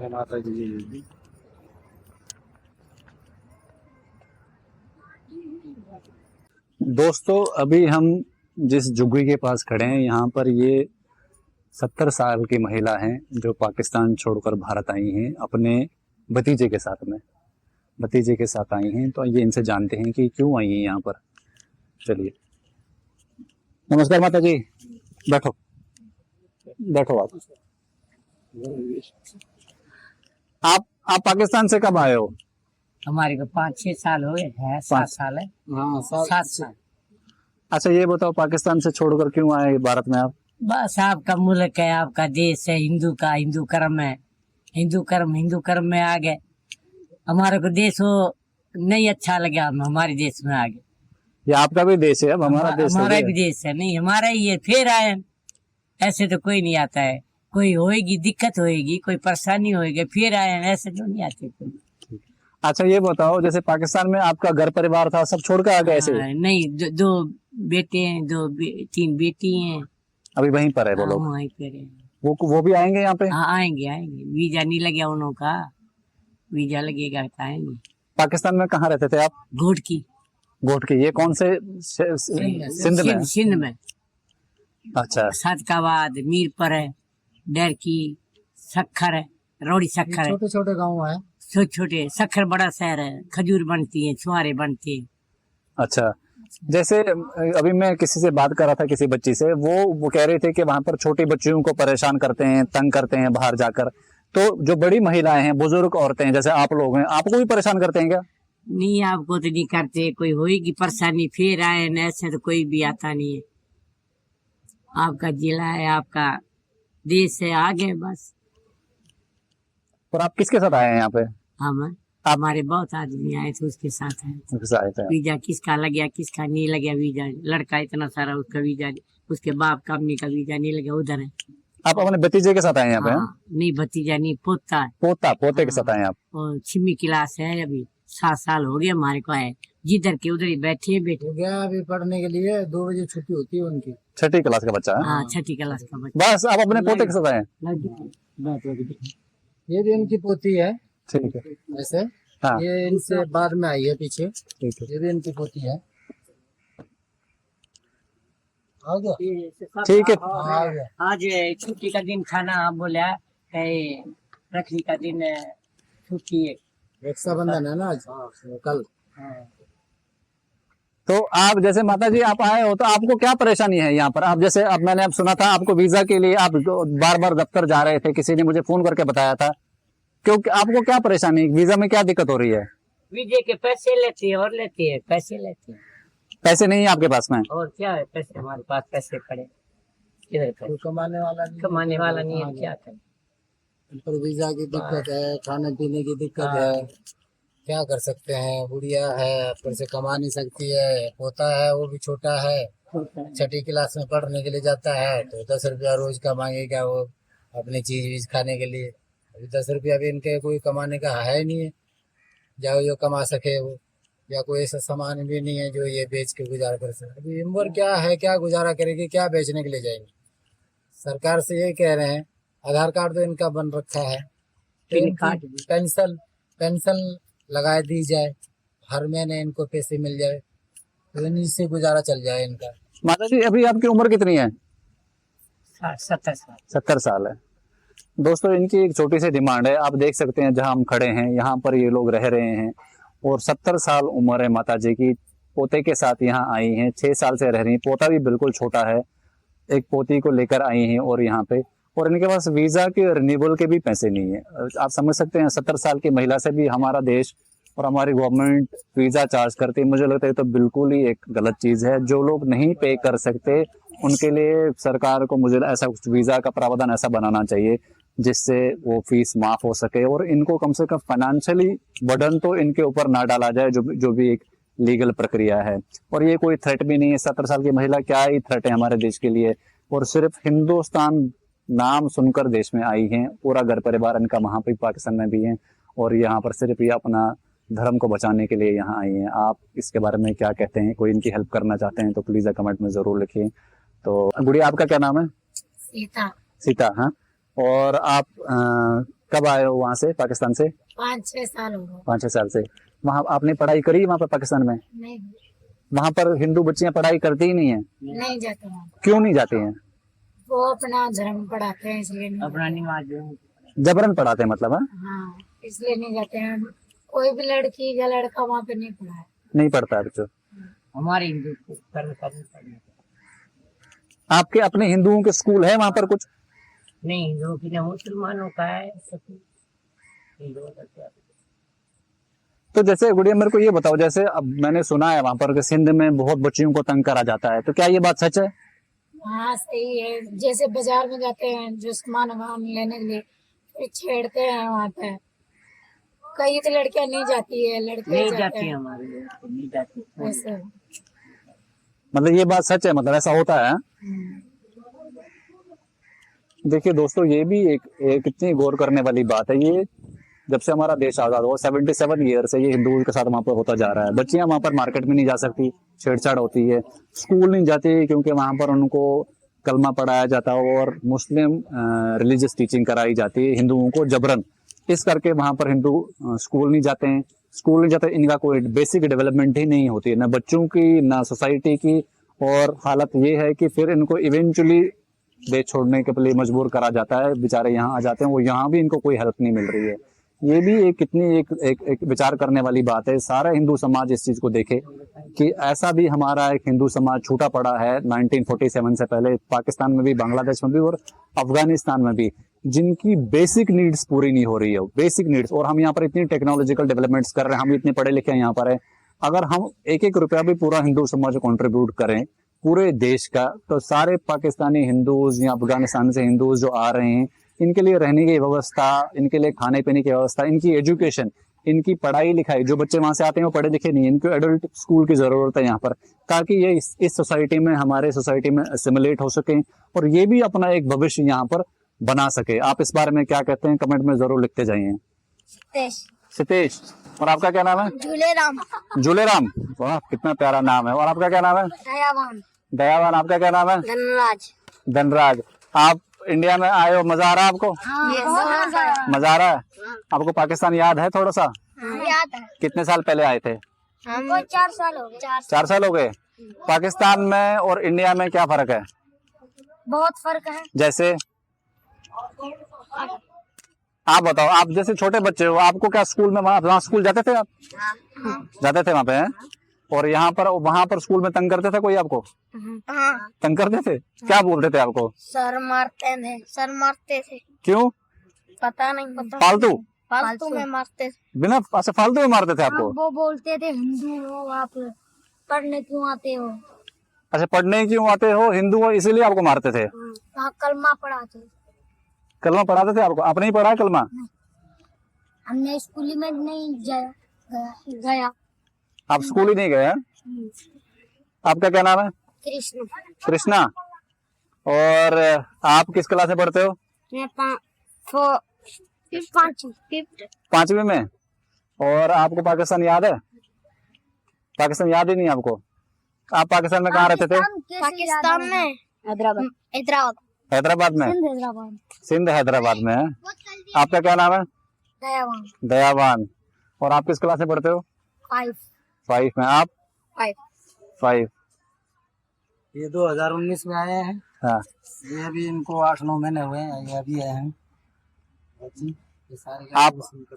[SPEAKER 3] माता जी,
[SPEAKER 1] दोस्तों, अभी हम जिस झुग्गी के पास खड़े हैं, यहाँ पर ये 70 साल की महिला हैं जो पाकिस्तान छोड़कर भारत आई हैं अपने भतीजे के साथ आई हैं। तो ये इनसे जानते हैं कि क्यों आई हैं यहाँ पर। चलिए, नमस्कार माता जी, बैठो आप पाकिस्तान से कब आए हो?
[SPEAKER 4] हमारे को 5-6 साल हो गए हैं, 7 साल है।
[SPEAKER 3] हाँ
[SPEAKER 4] 7 साल।
[SPEAKER 1] अच्छा, ये बताओ पाकिस्तान से छोड़कर क्यों आए भारत में आप?
[SPEAKER 4] बस आपका मुल्क है, आपका देश है, हिंदू कर्म है, हिंदू कर्म में आ गए। हमारे को देश हो नहीं अच्छा लगा, हम हमारे देश में आ गए।
[SPEAKER 1] ये आपका भी देश है, अब हमारा देश
[SPEAKER 4] हमारा
[SPEAKER 1] है।
[SPEAKER 4] भी देश है, नहीं हमारा ही है, फिर आए। ऐसे तो कोई नहीं आता है, कोई होएगी दिक्कत होएगी, कोई परेशानी होएगी, फिर आए, ऐसे तो नहीं आते कोई।
[SPEAKER 1] अच्छा, ये बताओ, जैसे पाकिस्तान में आपका घर परिवार था, सब छोड़ कर आ गए ऐसे?
[SPEAKER 4] नहीं, दो बेटे हैं, 3 बेटी हैं।
[SPEAKER 1] अभी वहीं पर है वो लोग?
[SPEAKER 4] वहीं पर है।
[SPEAKER 1] वो भी आएंगे यहाँ पे?
[SPEAKER 4] हाँ, आएंगे। वीजा नहीं लगा उन्हों का, वीजा लगेगा तो आएंगे।
[SPEAKER 1] पाकिस्तान में कहाँ रहते थे आप?
[SPEAKER 4] घोट की।
[SPEAKER 1] ये कौन से सिंध में?
[SPEAKER 4] सिंध में।
[SPEAKER 1] अच्छा,
[SPEAKER 4] सदकाबाद, मीरपुर है, डरकी, सखर है, रौड़ी सखर है,
[SPEAKER 3] छोटे छोटे गाँव है।
[SPEAKER 4] छोटे सखर बड़ा शहर है, खजूर बनती है, छुआरे बनते हैं।
[SPEAKER 1] अच्छा, जैसे अभी मैं किसी से बात कर रहा था, किसी बच्ची से, वो कह रहे थे कि वहां पर छोटी बच्चियों को परेशान करते हैं, तंग करते हैं बाहर जाकर। तो जो बड़ी महिलाएं हैं, बुजुर्ग औरतें हैं, जैसे आप लोग हैं, आपको भी परेशान करते हैं क्या?
[SPEAKER 4] नहीं, आपको तो नहीं करते, कोई होएगी परेशानी फिर आए, ऐसे तो कोई भी आता नहीं है। आपका जिला है, आपका देश है, आगे बस।
[SPEAKER 1] और आप किसके साथ आए हैं यहाँ पे?
[SPEAKER 4] हमारे बहुत आदमी आए थे, उसके साथ है।
[SPEAKER 1] किसके आए थे?
[SPEAKER 4] वीजा किसका लग गया, किसका नहीं लग गया वीजा। लड़का इतना सारा, उसका वीजा, उसके बाप का अम्मी का वीजा नहीं लगा, उधर है।
[SPEAKER 1] आप अपने भतीजे के साथ आए हैं यहाँ पे?
[SPEAKER 4] हाँ, नहीं भतीजा नहीं, पोता है।
[SPEAKER 1] पोते के साथ आए हैं आप?
[SPEAKER 4] और 6वीं क्लास है, अभी 7 साल हो गए हमारे को आए। जिधर के उधर ही बैठे
[SPEAKER 3] हो गया अभी पढ़ने के लिए, 2 बजे छुट्टी होती है उनकी।
[SPEAKER 1] 6ठी क्लास का बच्चा है?
[SPEAKER 4] हाँ, 6ठी क्लास का बच्चा।
[SPEAKER 1] बस आप अपने पोते के साथ आए हैं?
[SPEAKER 3] ये भी इनकी पोती है।
[SPEAKER 1] ठीक है।
[SPEAKER 3] वैसे
[SPEAKER 1] हाँ,
[SPEAKER 3] ये इनसे बाद में आई है पीछे।
[SPEAKER 1] ठीक है,
[SPEAKER 3] ये भी इनकी पोती है। आ गया?
[SPEAKER 1] ठीक है।
[SPEAKER 3] आ गया।
[SPEAKER 4] आज छुट्टी का दिन खाना आप बोला, रखड़ी का दिन छुट्टी है।
[SPEAKER 3] रक्षाबंधन है ना आज, कल।
[SPEAKER 1] तो आप जैसे माता जी आप आए हो, तो आपको क्या परेशानी है यहाँ पर? आप जैसे, अब मैंने अब सुना था आपको वीजा के लिए आप बार बार दफ्तर जा रहे थे, किसी ने मुझे फोन करके बताया था, क्योंकि आपको क्या परेशानी, वीजा में क्या दिक्कत हो रही है?
[SPEAKER 5] वीजे के पैसे लेती है और लेती है, पैसे लेती है।
[SPEAKER 1] पैसे नहीं है आपके पास में?
[SPEAKER 5] और क्या है, पैसे हमारे पास पैसे पड़े, किधर करें?
[SPEAKER 3] कमाने
[SPEAKER 5] वाला नहीं है, क्या करें?
[SPEAKER 3] पर वीजा की दिक्कत है, खाने पीने की दिक्कत है, क्या कर सकते हैं। बुढ़िया है, पर से कमा नहीं सकती है, पोता है वो भी छोटा है, छठी क्लास में पढ़ने के लिए जाता है, तो 10 रुपया रोज का मांगेगा वो अपनी चीज वीज खाने के लिए। अभी 10 रुपया भी इनके कोई कमाने का है नहीं है, जाओ जो कमा सके वो, या कोई ऐसा सामान भी नहीं है जो ये बेच के गुजारा कर सके। अभी उम्र क्या है, क्या गुजारा करेगी, क्या बेचने के लिए जाएंगे। सरकार से यही कह रहे हैं, आधार कार्ड तो इनका बन रखा है,
[SPEAKER 5] पैन कार्ड भी।
[SPEAKER 3] पेंशन लगा दी जाए, हर महीने इनको पैसे मिल जाए, तो इन्हीं से गुजारा चल जाए इनका।
[SPEAKER 1] माता जी अभी आपकी उम्र कितनी है?
[SPEAKER 5] 70 साल।
[SPEAKER 1] 70 साल है। दोस्तों इनकी एक छोटी सी डिमांड है, आप देख सकते हैं जहां हम खड़े हैं यहाँ पर ये लोग रह रहे हैं और 70 साल उम्र है माता जी की। पोते के साथ यहाँ आई हैं, 6 साल से रह रही हैं, पोता भी बिल्कुल छोटा है, एक पोती को लेकर आई हैं और यहाँ पे, और इनके पास वीजा के रिन्यूअल के भी पैसे नहीं है। आप समझ सकते हैं 70 साल की महिला से भी हमारा देश और हमारी गवर्नमेंट वीजा चार्ज करती है। मुझे लगता है तो बिल्कुल ही एक गलत चीज है। जो लोग नहीं पे कर सकते उनके लिए सरकार को मुझे ऐसा कुछ वीजा का प्रावधान ऐसा बनाना चाहिए जिससे वो फीस माफ हो सके और इनको कम से कम फाइनेंशियली बर्डन तो इनके ऊपर ना डाला जाए, जो भी एक लीगल प्रक्रिया है। और ये कोई थ्रेट भी नहीं है, 70 साल की महिला क्या ही थ्रेट है हमारे देश के लिए। और सिर्फ हिंदुस्तान नाम सुनकर देश में आई हैं, पूरा घर परिवार इनका वहां पे पाकिस्तान में भी है और यहाँ पर सिर्फ ये अपना धर्म को बचाने के लिए यहाँ आई हैं। आप इसके बारे में क्या कहते हैं? कोई इनकी हेल्प करना चाहते हैं तो प्लीज कमेंट में जरूर लिखिए। तो गुड़िया आपका क्या नाम है?
[SPEAKER 2] सीता।
[SPEAKER 1] सीता। हाँ, और आप कब आए हो वहाँ से, पाकिस्तान से?
[SPEAKER 2] 5-6 साल हो गए।
[SPEAKER 1] 5-6 साल से। वहाँ आपने पढ़ाई करी वहाँ पर पाकिस्तान में?
[SPEAKER 2] नहीं,
[SPEAKER 1] वहाँ पर हिंदू बच्चियां पढ़ाई करती ही नहीं है?
[SPEAKER 2] नहीं जाते हैं।
[SPEAKER 1] क्यों नहीं जाती हैं?
[SPEAKER 2] वो अपना धर्म पढ़ाते हैं इसलिए नहीं।
[SPEAKER 5] अपना नमाज
[SPEAKER 1] जबरन पढ़ाते हैं मतलब? हाँ,
[SPEAKER 2] हाँ, इसलिए नहीं जाते हैं। कोई भी लड़की या लड़का वहाँ पे नहीं पढ़ा है।
[SPEAKER 1] नहीं पढ़ता है बच्चों।
[SPEAKER 5] हमारे हिंदू को कर्म करने पड़ने।
[SPEAKER 1] आपके अपने हिंदुओं के स्कूल है वहाँ पर कुछ?
[SPEAKER 5] नहीं, हिंदुओं की नहीं, मुसलमानों का है सब। हिंदुओं का क्या?
[SPEAKER 1] तो जैसे गुड़िया मेरे को ये बताओ, जैसे अब मैंने सुना है वहाँ पर कि सिंध में बहुत बच्चियों को तंग करा जाता है, तो क्या ये बात सच है?
[SPEAKER 2] हाँ सही है। जैसे बाजार में जाते हैं जो सामान वामान लेने के लिए, फिर छेड़ते हैं वहाँ पे। कई तो लड़कियां नहीं जाती है, लड़के
[SPEAKER 5] नहीं
[SPEAKER 2] जाते
[SPEAKER 5] जाती
[SPEAKER 2] हैं।
[SPEAKER 5] हमारे लोग तो नहीं जाती।
[SPEAKER 2] ऐसे।
[SPEAKER 1] मतलब ये बात सच है, मतलब ऐसा होता है? देखिए दोस्तों ये भी एक कितनी गौर करने वाली बात है। ये जब से हमारा देश आजाद हुआ 77 ईयर से ये हिंदुओं के साथ वहां पर होता जा रहा है। बच्चियां वहां पर मार्केट में नहीं जा सकती, छेड़छाड़ होती है, स्कूल नहीं जाती क्योंकि वहां पर उनको कलमा पढ़ाया जाता है और मुस्लिम रिलीजियस टीचिंग कराई जाती है हिंदुओं को जबरन। इस करके वहां पर हिंदू स्कूल नहीं जाते हैं। स्कूल नहीं जाते, इनका कोई बेसिक डेवलपमेंट ही नहीं होती है, ना बच्चों की ना सोसाइटी की। और हालत ये है कि फिर इनको इवेंचुअली देश छोड़ने के लिए मजबूर करा जाता है। बेचारे यहाँ आ जाते हैं, वो यहाँ भी इनको कोई हेल्प नहीं मिल रही है। ये भी एक कितनी एक विचार करने वाली बात है। सारा हिंदू समाज इस चीज को देखे कि ऐसा भी हमारा एक हिंदू समाज छूटा पड़ा है 1947 से पहले, पाकिस्तान में भी, बांग्लादेश में भी और अफगानिस्तान में भी, जिनकी बेसिक नीड्स पूरी नहीं हो रही है, बेसिक नीड्स। और हम यहाँ पर इतनी टेक्नोलॉजिकल डेवलपमेंट्स कर रहे हैं, हम इतने पढ़े लिखे हैं यहाँ पर है। अगर हम एक रुपया भी पूरा हिंदू समाज कंट्रीब्यूट करें पूरे देश का, तो सारे पाकिस्तानी हिंदूज या अफगानिस्तान से हिंदूज जो आ रहे हैं, इनके लिए रहने की व्यवस्था, इनके लिए खाने पीने की व्यवस्था, इनकी एजुकेशन, इनकी पढ़ाई लिखाई, जो बच्चे वहां से आते हैं वो पढ़े लिखे नहीं है, इनको एडल्ट स्कूल की जरूरत है यहाँ पर, ताकि ये इस सोसाइटी में, हमारे सोसाइटी में असिमुलेट हो सके और ये भी अपना एक भविष्य यहाँ पर बना सके। आप इस बारे में क्या कहते हैं? कमेंट में जरूर लिखते जाइए। सितेश। और आपका क्या नाम है?
[SPEAKER 2] झूलेराम।
[SPEAKER 1] झूलेराम। वाह कितना प्यारा नाम है। और आपका क्या नाम है?
[SPEAKER 2] दयावान।
[SPEAKER 1] दयावान। आपका क्या नाम है?
[SPEAKER 2] धनराज।
[SPEAKER 1] धनराज। आप इंडिया में आए हो, मजा आ रहा है आपको? मजा आ रहा है? आपको पाकिस्तान याद है थोड़ा सा?
[SPEAKER 2] याद है।
[SPEAKER 1] कितने साल पहले आए थे?
[SPEAKER 2] हमको 4 साल हो गए।
[SPEAKER 1] 4 साल हो गए। पाकिस्तान में और इंडिया में क्या फर्क है?
[SPEAKER 2] बहुत फर्क है।
[SPEAKER 1] जैसे आप बताओ, आप जैसे छोटे बच्चे हो, आपको क्या स्कूल में, वहाँ स्कूल जाते थे आप? जाते थे वहाँ पे हैं? और यहाँ पर, वहाँ पर स्कूल में तंग करते थे कोई आपको? तंग करते थे? क्या बोलते थे आपको?
[SPEAKER 2] सर मारते थे।
[SPEAKER 1] क्यों?
[SPEAKER 2] पता नहीं।
[SPEAKER 1] फालतू?
[SPEAKER 2] फालतू में मारते।
[SPEAKER 1] बिना अच्छा फालतू में मारते थे आपको?
[SPEAKER 2] वो बोलते थे हिंदू हो आप, पढ़ने क्यों आते हो?
[SPEAKER 1] अच्छा, पढ़ने क्यों आते हो, हिंदू हो इसीलिए आपको मारते थे?
[SPEAKER 2] वहाँ कलमा पढ़ाते।
[SPEAKER 1] कलमा पढ़ाते थे आपको? आपने ही पढ़ा है कलमा?
[SPEAKER 2] हमने स्कूल में नहीं गया।
[SPEAKER 1] आप स्कूल ही नहीं गए हैं? आपका क्या नाम है?
[SPEAKER 2] कृष्ण।
[SPEAKER 1] कृष्णा। और आप किस क्लास में पढ़ते हो?
[SPEAKER 2] मैं
[SPEAKER 1] 5वीं में। और आपको पाकिस्तान याद है? पाकिस्तान याद ही नहीं आपको? आप पाकिस्तान में कहाँ रहते थे?
[SPEAKER 2] पाकिस्तान में हैदराबाद।
[SPEAKER 1] हैदराबाद में?
[SPEAKER 2] हैदराबाद।
[SPEAKER 1] सिंध हैदराबाद में है। आपका क्या नाम है?
[SPEAKER 2] दयावान।
[SPEAKER 1] दयावान। और आप किस क्लास में पढ़ते हो? 5 में। आप? 5।
[SPEAKER 3] ये 2019 में आए हैं।
[SPEAKER 1] हाँ।
[SPEAKER 3] ये अभी इनको 8-9 महीने हुए हैं, ये अभी आए हैं। ये सारे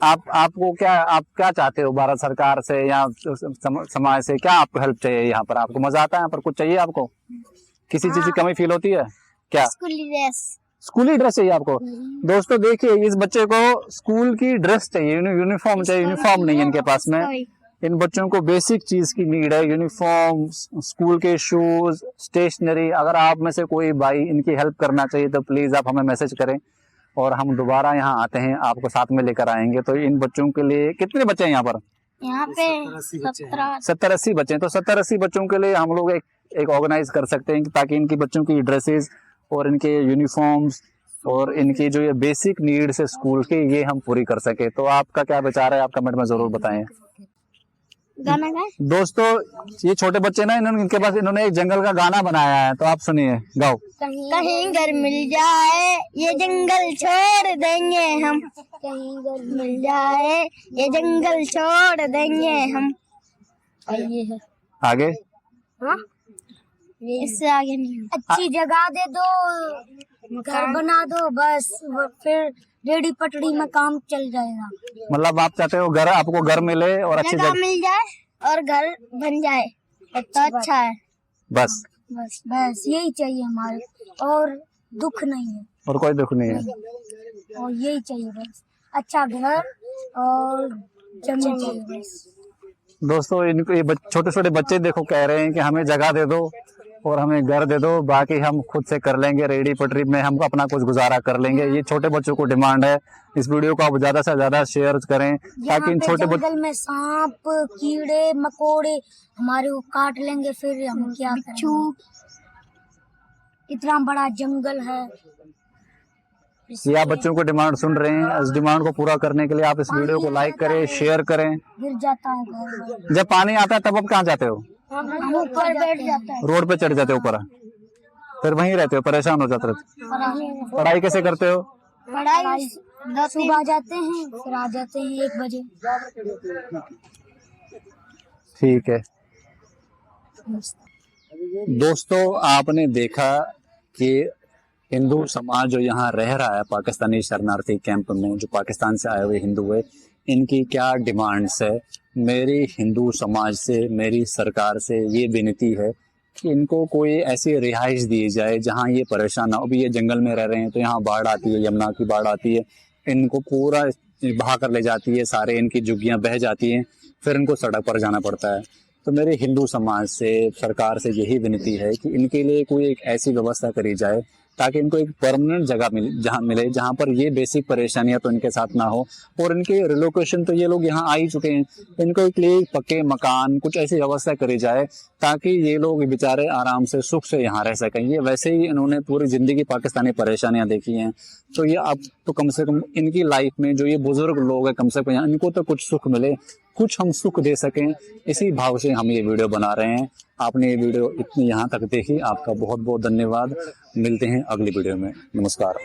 [SPEAKER 1] आपको क्या, आप क्या चाहते हो भारत सरकार से या समाज से? क्या आपको हेल्प चाहिए यहाँ पर? आपको मजा आता है यहाँ पर? कुछ चाहिए आपको? किसी चीज की कमी फील होती है क्या? स्कूली ड्रेस चाहिए आपको? दोस्तों देखिए, इस बच्चे को स्कूल की ड्रेस चाहिए, यूनिफॉर्म चाहिए। यूनिफॉर्म नहीं है इनके पास में। इन बच्चों को बेसिक चीज की नीड है, यूनिफॉर्म, स्कूल के शूज, स्टेशनरी। अगर आप में से कोई भाई इनकी हेल्प करना चाहिए तो प्लीज आप हमें मैसेज करें और हम दोबारा यहाँ आते हैं, आपको साथ में लेकर आएंगे। तो इन बच्चों के लिए कितने बच्चे हैं यहाँ पर?
[SPEAKER 2] यहाँ पे
[SPEAKER 1] 70-80 बच्चे हैं। तो 70-80 बच्चों के लिए हम लोग एक ऑर्गेनाइज कर सकते हैं ताकि इनकी बच्चों की ड्रेसेस और इनके यूनिफॉर्म्स और इनकी जो ये बेसिक नीड्स है स्कूल के, ये हम पूरी कर सके। तो आपका क्या विचार है? आप कमेंट में जरूर बताएं।
[SPEAKER 2] गाना गाए।
[SPEAKER 1] दोस्तों ये छोटे बच्चे ना, इन्होंने एक जंगल का गाना बनाया है, तो आप सुनिए, गाओ।
[SPEAKER 2] कहीं घर मिल जाए ये जंगल छोड़ देंगे हम, कहीं घर मिल जाए ये जंगल छोड़ देंगे हम। ये है
[SPEAKER 1] आगे?
[SPEAKER 2] हाँ? इससे आगे नहीं। अच्छी जगह दे दो, घर बना दो, बस फिर रेडी पटड़ी में काम चल जाएगा।
[SPEAKER 1] मतलब आप चाहते हो घर, आपको घर मिले और अच्छी
[SPEAKER 2] जगह मिल जाए और घर बन जाए तो अच्छा है।
[SPEAKER 1] बस
[SPEAKER 2] बस बस यही चाहिए हमारे, और दुख नहीं है।
[SPEAKER 1] और कोई दुख नहीं है।
[SPEAKER 2] और यही चाहिए बस, अच्छा घर और जमीन चाहिए बस।
[SPEAKER 1] दोस्तों इनको ये छोटे छोटे बच्चे देखो कह रहे हैं कि हमें जगह दे दो और हमें घर दे दो, बाकी हम खुद से कर लेंगे, रेडी पटरी में हम अपना कुछ गुजारा कर लेंगे। ये छोटे बच्चों को डिमांड है। इस वीडियो को आप ज्यादा से ज्यादा शेयर करें ताकि इन छोटे
[SPEAKER 2] जंगल में सांप कीड़े मकोड़े हमारे को काट लेंगे, फिर हम क्या करें? इतना बड़ा जंगल है।
[SPEAKER 1] ये आप बच्चों को डिमांड सुन रहे हैं। इस डिमांड को पूरा करने के लिए आप इस वीडियो को लाइक करें, शेयर करें।
[SPEAKER 2] गिर जाता है घर।
[SPEAKER 1] जब पानी आता है तब आप कहाँ जाते हो?
[SPEAKER 2] हम ऊपर बैठ जाते हैं।
[SPEAKER 1] रोड पे चढ़ जाते हो ऊपर, फिर वहीं रहते हो, परेशान हो जाते रहते। पढ़ाई कैसे करते हो?
[SPEAKER 2] पढ़ाई सुबह जाते हैं, फिर आ जाते हैं 1 बजे।
[SPEAKER 1] ठीक है दोस्तों, आपने देखा कि हिंदू समाज जो यहाँ रह रहा है पाकिस्तानी शरणार्थी कैंप में, जो पाकिस्तान से आए हुए हिंदू है, इनकी क्या डिमांड्स है। मेरी हिंदू समाज से, मेरी सरकार से ये विनती है कि इनको कोई ऐसी रिहाइश दी जाए जहाँ ये परेशान ना हो। अभी ये जंगल में रह रहे हैं तो यहाँ बाढ़ आती है, यमुना की बाढ़ आती है, इनको पूरा बहा कर ले जाती है, सारे इनकी झुग्गियाँ बह जाती हैं, फिर इनको सड़क पर जाना पड़ता है। तो मेरे हिंदू समाज से, सरकार से यही विनती है कि इनके लिए कोई एक ऐसी व्यवस्था करी जाए ताकि इनको एक परमानेंट जगह मिले जहाँ पर ये बेसिक परेशानियां तो इनके साथ ना हो। और इनके रिलोकेशन तो ये लोग यहाँ आ ही चुके हैं, इनको एक लिए पक्के मकान, कुछ ऐसी व्यवस्था करी जाए ताकि ये लोग बेचारे आराम से सुख से यहाँ रह सकें। ये वैसे ही इन्होंने पूरी जिंदगी पाकिस्तानी परेशानियां देखी हैं, तो ये अब तो कम से कम इनकी लाइफ में जो ये बुजुर्ग लोग हैं, कम से कम इनको तो कुछ सुख मिले, कुछ हम सुख दे सकें, इसी भाव से हम ये वीडियो बना रहे हैं। आपने ये वीडियो इतनी यहाँ तक देखी, आपका बहुत बहुत धन्यवाद। मिलते हैं अगली वीडियो में। नमस्कार।